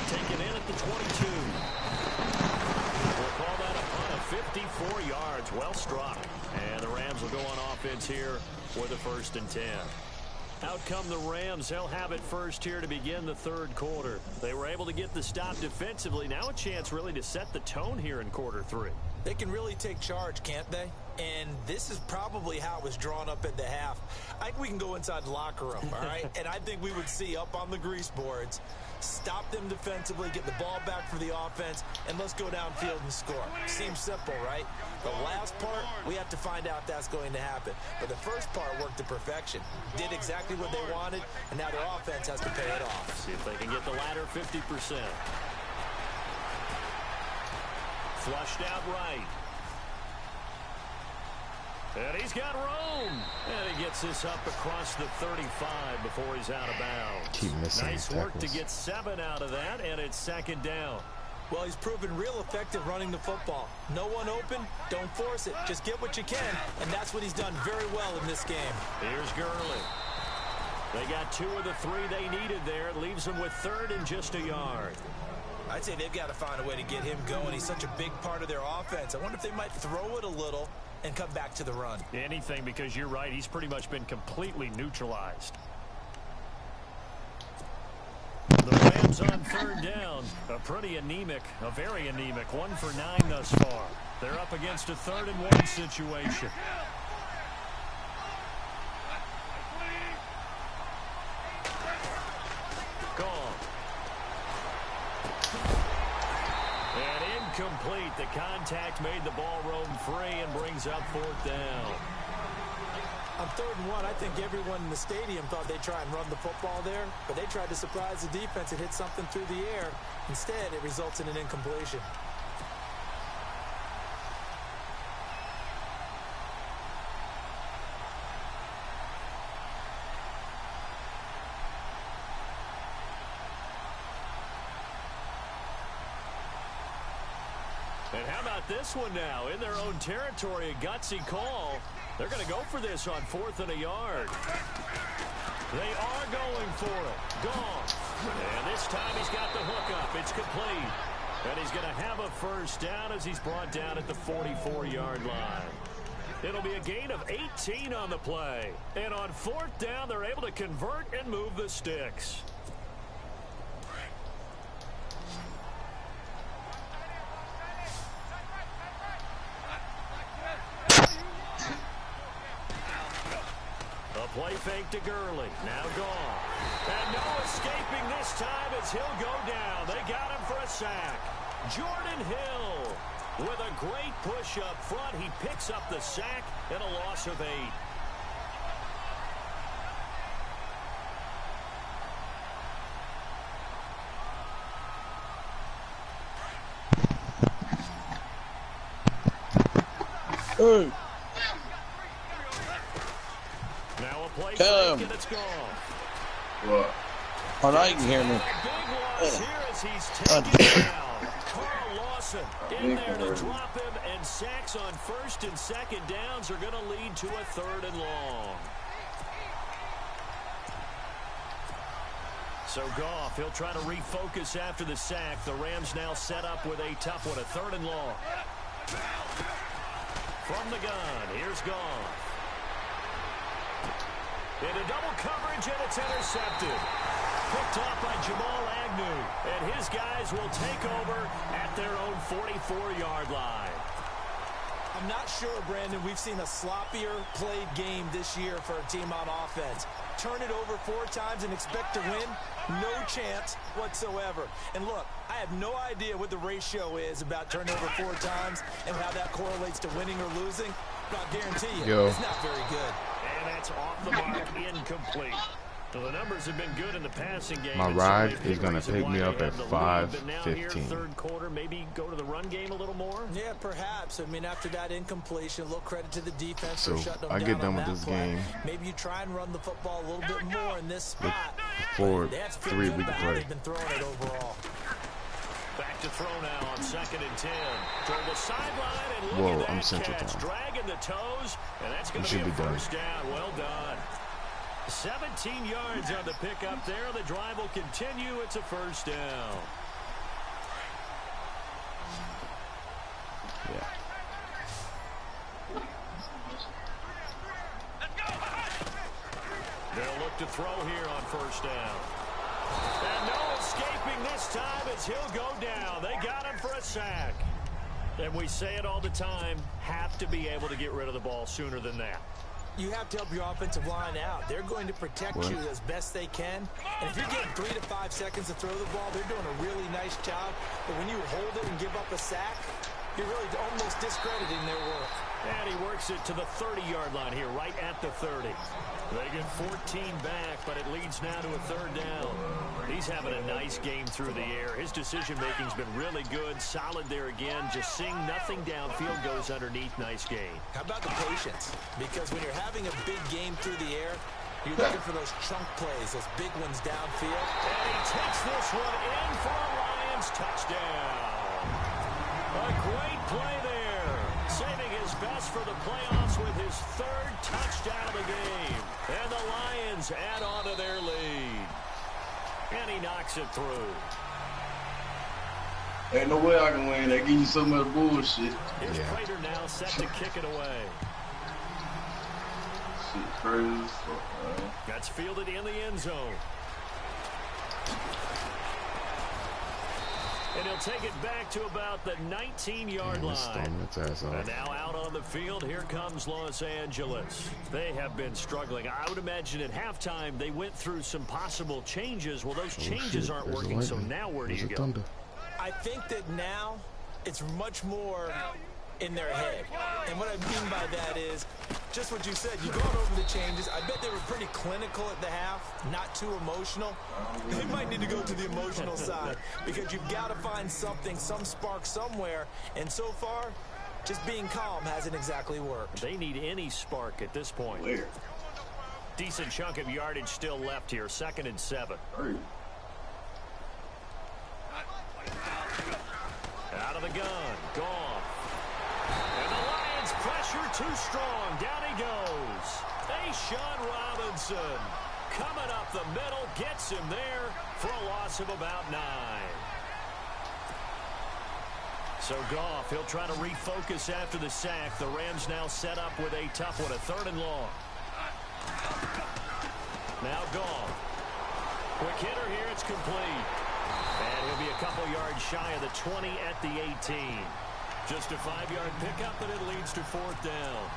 Taken in at the 22. We'll call that a punt of 54 yards. Well struck. And the Rams will go on offense here with a 1st and 10. Out come the Rams. They'll have it first here to begin the 3rd quarter. They were able to get the stop defensively. Now a chance really to set the tone here in quarter 3. They can really take charge, can't they? And this is probably how it was drawn up in the half. I think we can go inside the locker room, all right? And I think we would see up on the grease boards, stop them defensively, get the ball back for the offense, and let's go downfield and score. Seems simple, right? The last part, we have to find out if that's going to happen. But the first part worked to perfection. Did exactly what they wanted, and now their offense has to pay it off. See if they can get the latter 50%. Flushed out right. And he's got room. And he gets this up across the 35 before he's out of bounds. Keep missing nice work to get 7 out of that, and it's 2nd down. Well, he's proven real effective running the football. No one open, don't force it. Just get what you can, and that's what he's done very well in this game. Here's Gurley. They got 2 of the 3 they needed there. It leaves them with 3rd and just a yard. I'd say they've got to find a way to get him going. He's such a big part of their offense. I wonder if they might throw it a little and come back to the run. Anything, because you're right. He's pretty much been completely neutralized. The Rams on 3rd down. A pretty anemic, a very anemic 1 for 9 thus far. They're up against a 3rd and 1 situation. Gone. And incomplete. The contact made the ball roam free and brings up 4th down. On 3rd and 1, I think everyone in the stadium thought they'd try and run the football there, but they tried to surprise the defense and hit something through the air. Instead, it results in an incompletion. And how about this one now? In their own territory, a gutsy call. They're going to go for this on 4th and a yard. They are going for it. Goff. And this time he's got the hook up. It's complete. And he's going to have a 1st down as he's brought down at the 44-yard line. It'll be a gain of 18 on the play. And on 4th down, they're able to convert and move the sticks. Play fake to Gurley. Now gone. And no escaping this time as he'll go down. They got him for a sack. Jordan Hill with a great push up front. He picks up the sack and a loss of 8. Play Tell fake, him. and it's gone. What? Oh, now you can hear me. Big loss here as he's God taken down. Carl Lawson in there to hurt. drop him, and sacks on first and second downs are going to lead to a third and long. So Goff, he'll try to refocus after the sack. The Rams now set up with a tough one, a third and long. From the gun, here's Goff. Into double coverage, and it's intercepted. Picked off by Jamal Agnew, and his guys will take over at their own 44-yard line. I'm not sure, Brandon, we've seen a sloppier played game this year for a team on offense. Turn it over 4 times and expect to win? No chance whatsoever. And look, I have no idea what the ratio is about turning over 4 times and how that correlates to winning or losing, but I'll guarantee you, it's not very good. And that's off the mark, incomplete. Well, the numbers have been good in the passing game. My ride is going to pick me up at 5:15. Third quarter, maybe go to the run game a little more. Yeah, perhaps. I mean, after that incompletion, a little credit to the defense So for shutting them I down get done on with that this play. game. Maybe you try and run the football a little bit more in this spot. For That's 3 good we about can how play. they've been throwing it overall. Back to throw now on 2nd and 10. Toward the sideline, and look Whoa, at that I'm Central catch. Time. Dragging the toes, and that's going We to should be a be done. first down. Well done. 17 yards on the pickup there. The drive will continue. It's a first down. Yeah. They'll look to throw here on first down. And no escaping this time as he'll go down. They got him for a sack. And we say it all the time, have to be able to get rid of the ball sooner than that. You have to help your offensive line out. They're going to protect you as best they can. And if you're getting 3 to 5 seconds to throw the ball, they're doing a really nice job. But when you hold it and give up a sack, you're really almost discrediting their work. And he works it to the 30-yard line here, right at the 30. They get 14 back, but it leads now to a third down. He's having a nice game through the air. His decision-making's been really good. Solid there again. Just seeing nothing downfield, goes underneath. Nice game. How about the patience? Because when you're having a big game through the air, you're looking for those chunk plays, those big ones downfield. And he takes this one in for a Lions touchdown. A great play there. Saving his best for the playoffs with his 3rd touchdown of the game. And the Lions add on to their lead. And he knocks it through. Ain't no way I can win. They give you so much bullshit. Here's Prater now set to kick it away. Shit crazy as fuck, man. That's fielded in the end zone. And he'll take it back to about the 19-yard line. And now out on the field, here comes Los Angeles. They have been struggling. I would imagine at halftime they went through some possible changes. Well, those changes aren't working, so now where do you go? I think that now it's much more in their head. And what I mean by that is just what you said. You gone over the changes. I bet they were pretty clinical at the half, not too emotional. They might need to go to the emotional side because you've got to find something, some spark somewhere. And so far, just being calm hasn't exactly worked. They need any spark at this point. Where? Decent chunk of yardage still left here. 2nd and 7. Hurry. Out of the gun. Gone. And the Lions pressure too strong. Down he goes. A'Shawn Robinson coming up the middle. Gets him there for a loss of about 9. So Goff, he'll try to refocus after the sack. The Rams now set up with a tough one, a 3rd and long. Now Goff. Quick hitter here, it's complete. And he'll be a couple yards shy of the 20 at the 18. Just a 5-yard pickup, but it leads to 4th down.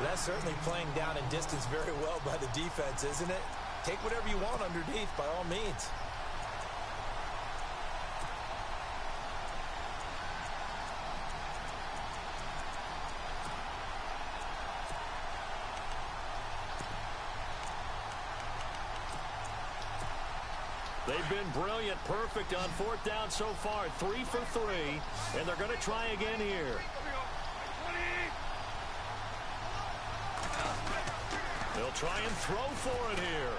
That's certainly playing down in distance very well by the defense, isn't it? Take whatever you want underneath, by all means. They've been brilliant, perfect on 4th down so far. 3 for 3, and they're going to try again here. They'll try and throw for it here.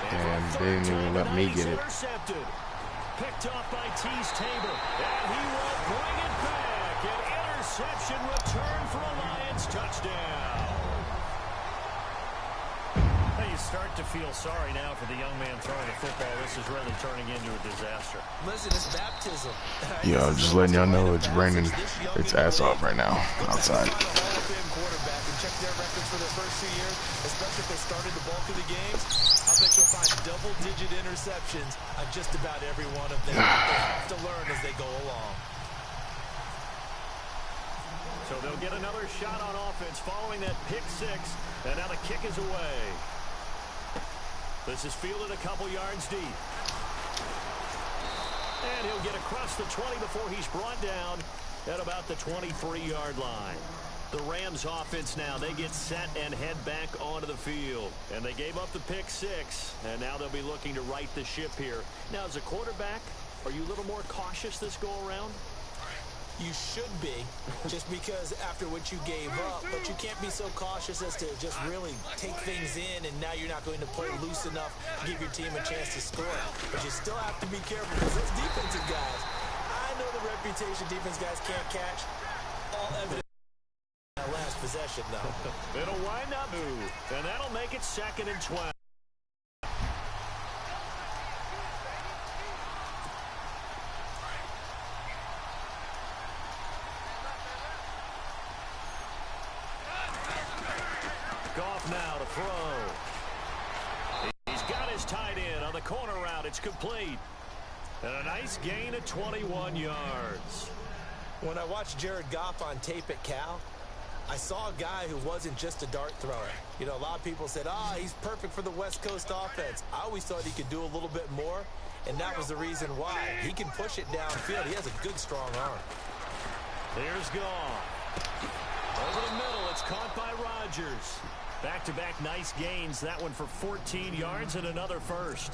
And they didn't even let me get it. Picked off by Tease Tabor. And he will bring it back. An interception return for a Lions touchdown. You start to feel sorry now for the young man throwing the football. This is really turning into a disaster. Listen, it's baptism. Yeah, I'm just letting y'all know it's raining its ass off right now outside. Quarterback and check their records for their first 2 years, especially if they started the bulk of the games. I bet you'll find double-digit interceptions on just about every one of them. They have to learn as they go along. So they'll get another shot on offense following that pick six, and now the kick is away. This is fielded a couple yards deep. And he'll get across the 20 before he's brought down at about the 23-yard line. The Rams offense now, they get set and head back onto the field. And they gave up the pick six, and now they'll be looking to right the ship here. Now, as a quarterback, are you a little more cautious this go-around? You should be, just because after what you gave up, but you can't be so cautious as to just really take things in, and now you're not going to play loose enough to give your team a chance to score. But you still have to be careful, because those defensive guys, I know the reputation defense guys can't catch. All evidence in that last possession, though. It'll wind up move, and that'll make it 2nd and 12. Goff now to throw. He's got his tight end on the corner route. It's complete. And a nice gain of 21 yards. When I watched Jared Goff on tape at Cal, I saw a guy who wasn't just a dart thrower. You know, a lot of people said, he's perfect for the West Coast offense. I always thought he could do a little bit more, and that was the reason why. He can push it downfield. He has a good, strong arm. There's Goff. Over the middle, it's caught by Rodgers. Back-to-back nice gains. That one for 14 yards and another first.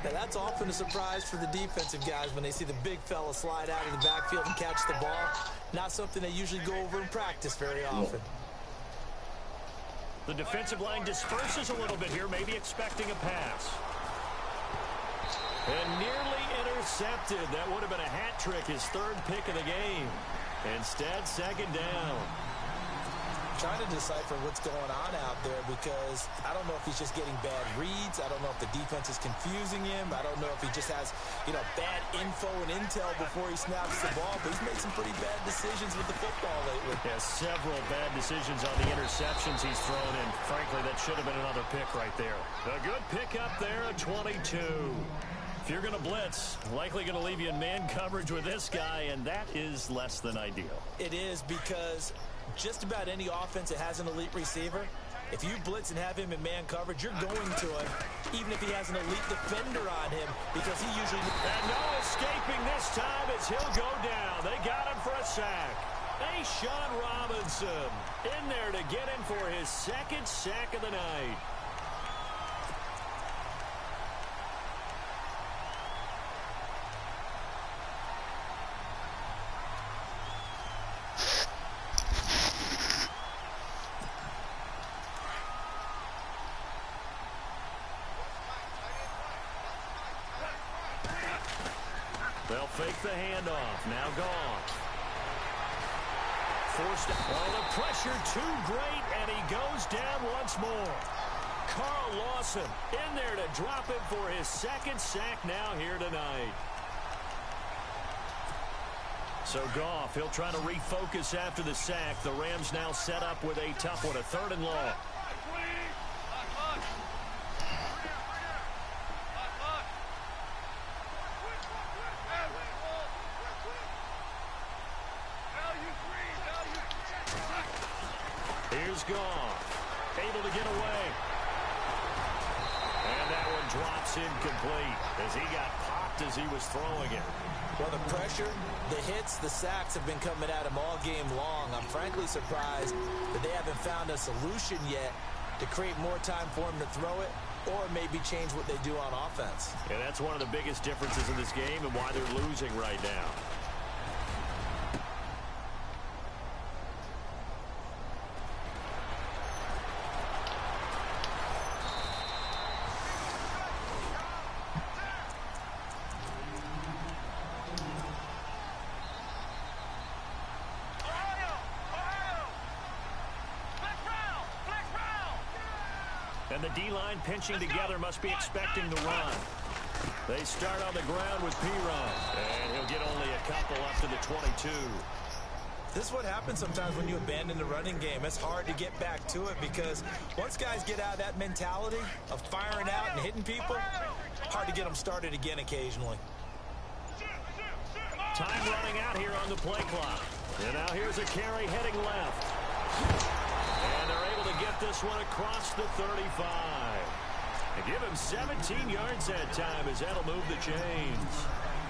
Now, that's often a surprise for the defensive guys when they see the big fella slide out of the backfield and catch the ball. Not something they usually go over in practice very often. The defensive line disperses a little bit here, maybe expecting a pass. And nearly intercepted. That would have been a hat trick, his third pick of the game. Instead, 2nd down. Trying to decipher what's going on out there, because I don't know if he's just getting bad reads. I don't know if the defense is confusing him. I don't know if he just has, bad info and intel before he snaps the ball. But he's made some pretty bad decisions with the football lately. Yeah, several bad decisions on the interceptions he's thrown in. Frankly, that should have been another pick right there. A good pick up there at 22. If you're going to blitz, likely going to leave you in man coverage with this guy, and that is less than ideal. It is, because just about any offense that has an elite receiver, if you blitz and have him in man coverage, you're going to him, even if he has an elite defender on him, because he usually... And no escaping this time as he'll go down. They got him for a sack. A'Shawn Robinson in there to get him for his 2nd sack of the night. They'll fake the handoff. Now Goff. Forced out. Oh, the pressure too great, and he goes down once more. Carl Lawson in there to drop him for his 2nd sack now here tonight. So Goff, he'll try to refocus after the sack. The Rams now set up with a tough one, a 3rd and long. Here's Goff, able to get away. And that one drops incomplete as he got popped as he was throwing it. Well, the pressure, the hits, the sacks have been coming at him all game long. I'm frankly surprised that they haven't found a solution yet to create more time for him to throw it, or maybe change what they do on offense. Yeah, that's one of the biggest differences in this game and why they're losing right now. And the D-line pinching together must be expecting the run. They start on the ground with Perine. And he'll get only a couple up to the 22. This is what happens sometimes when you abandon the running game. It's hard to get back to it because once guys get out of that mentality of firing out and hitting people, hard to get them started again occasionally. Time running out here on the play clock. And now here's a carry heading left. And they're able to get this one across the 35. And give him 17 yards that time as that'll move the chains.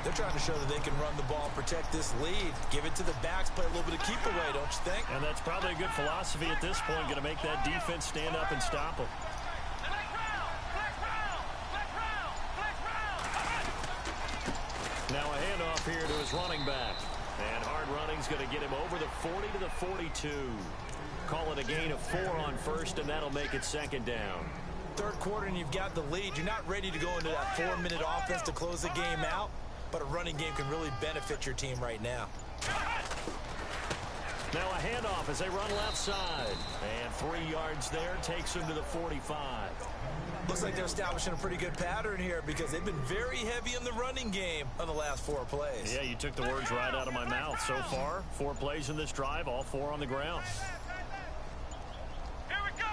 They're trying to show that they can run the ball, protect this lead, give it to the backs, play a little bit of keep away, don't you think? And that's probably a good philosophy at this point, going to make that defense stand up and stop them. Now a handoff here to his running back. And hard running's going to get him over the 40 to the 42. Call it a gain of 4 on first, and that'll make it second down. Third quarter and you've got the lead. You're not ready to go into that 4-minute offense to close the game out. But a running game can really benefit your team right now. Now a handoff as they run left side. And 3 yards there takes them to the 45. Looks like they're establishing a pretty good pattern here because they've been very heavy in the running game on the last 4 plays. Yeah, you took the words right out of my mouth. So far, 4 plays in this drive, all 4 on the ground.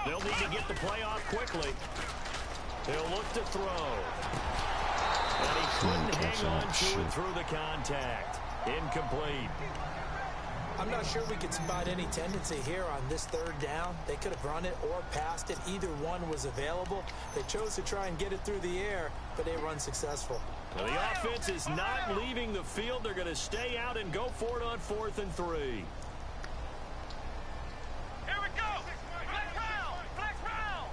They'll need to get the play off quickly. They'll look to throw. And he couldn't hang on to it through the contact. Incomplete. I'm not sure we could spot any tendency here on this third down. They could have run it or passed it. Either one was available. They chose to try and get it through the air, but they run successful. Well, the offense is not leaving the field. They're going to stay out and go for it on 4th and 3. Here we go. Flex round.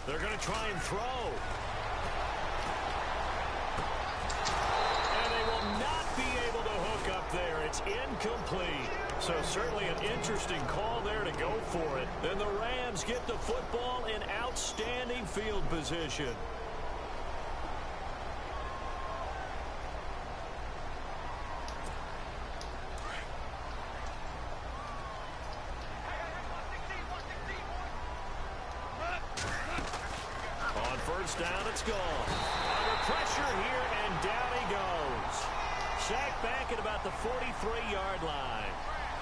They're going to try and throw. There, it's incomplete. So certainly an interesting call there to go for it. Then the Rams get the football in outstanding field position. On first down, it's gone. Under pressure here, and down he goes. Sacked back at about the 43-yard line.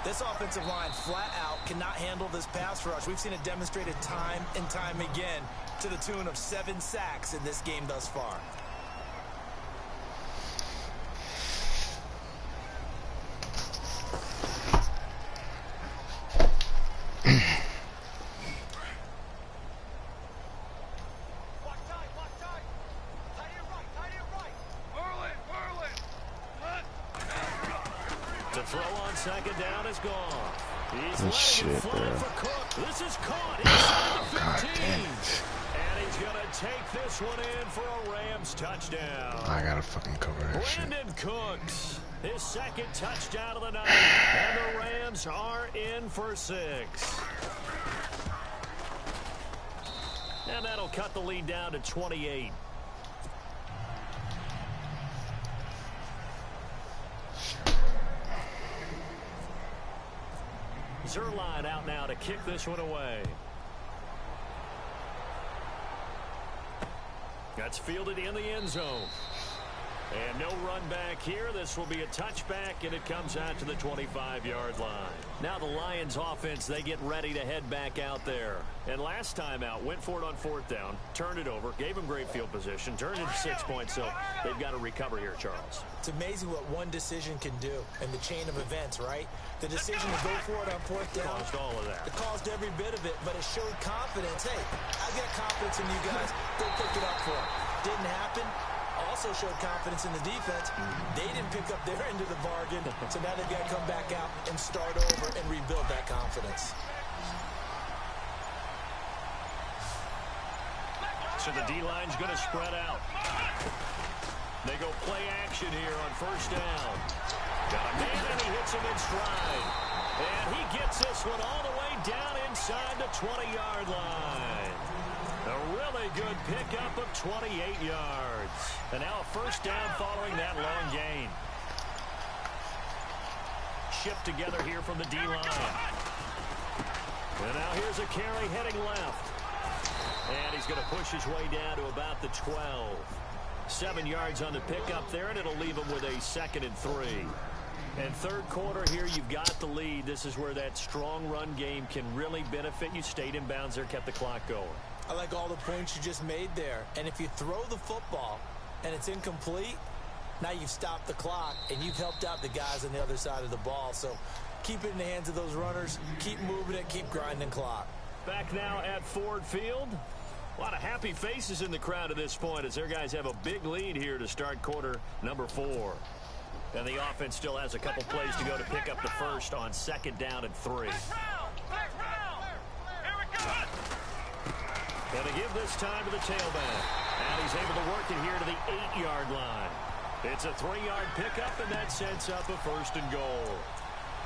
This offensive line flat out cannot handle this pass rush. We've seen it demonstrated time and time again to the tune of 7 sacks in this game thus far. Second down is gone. He's Good shit, bro. This is caught inside the 15. And he's going to take this one in for a Rams touchdown. I gotta fucking cover that shit. Brandon Cooks, his second touchdown of the night. And the Rams are in for 6. And that'll cut the lead down to 28. Zuerlein out now to kick this one away. That's fielded in the end zone. And no run back here. This will be a touchback, and it comes out to the 25-yard line. Now the Lions offense, they get ready to head back out there. And last time out, went for it on 4th down, turned it over, gave them great field position, turned it to 6 points, so they've got to recover here, Charles. It's amazing what one decision can do in the chain of events, right? The decision to go for it on 4th down. Caused all of that. It caused every bit of it, but it showed confidence. Hey, I've got confidence in you guys. Go pick it up for it. Didn't happen. Also showed confidence in the defense. They didn't pick up their end of the bargain, so now they've got to come back out and start over and rebuild that confidence. So the D-line's going to spread out. They go play action here on first down. Got a man, and he hits him in stride. And he gets this one all the way down inside the 20-yard line. A really good pickup of 28 yards. And now a first down following that long gain. Shift together here from the D-line. And now here's a carry heading left. And he's going to push his way down to about the 12. 7 yards on the pickup there, and it'll leave him with a 2nd and 3. And third quarter here, you've got the lead. This is where that strong run game can really benefit you. Stayed in bounds there, kept the clock going. I like all the points you just made there. And if you throw the football and it's incomplete, now you've stopped the clock and you've helped out the guys on the other side of the ball. So keep it in the hands of those runners. Keep moving it. Keep grinding clock. Back now at Ford Field. A lot of happy faces in the crowd at this point as their guys have a big lead here to start quarter number 4. And the offense still has a couple plays to go to pick up the first on 2nd down and 3. And they give this time to the tailback. And he's able to work it here to the 8-yard line. It's a 3-yard pickup, and that sets up a 1st and goal.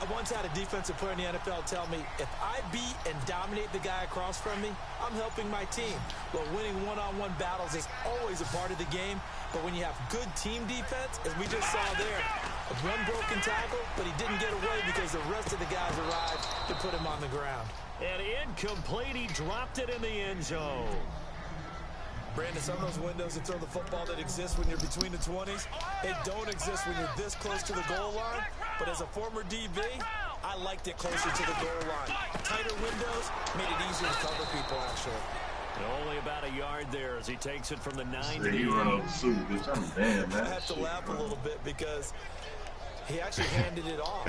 I once had a defensive player in the NFL tell me, if I beat and dominate the guy across from me, I'm helping my team. But winning one-on-one battles is always a part of the game. But when you have good team defense, as we just saw there, one broken tackle, but he didn't get away because the rest of the guys arrived to put him on the ground. And incomplete, he dropped it in the end zone. Brandon, some of those windows to throw the football that exist when you're between the 20s, they don't exist when you're this close to the goal line. But as a former DB, I liked it closer to the goal line. Tighter windows made it easier to cover people, actually. And only about a yard there as he takes it from the 9 to the 8. I have to laugh a little bit because he actually handed it off.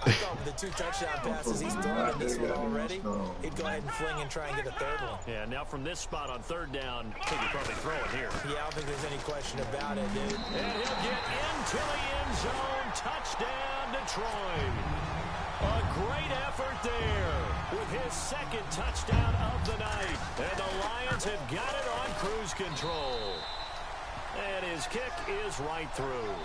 I thought with the 2 touchdown passes he's thrown in this one already, he'd go ahead and fling and try and get a 3rd one. Yeah, now from this spot on 3rd down, I think he'll probably throw it here. Yeah, I don't think there's any question about it, dude. And he'll get into the end zone. Touchdown, Detroit. A great effort there with his 2nd touchdown of the night. And the Lions have got it on cruise control. And his kick is right through.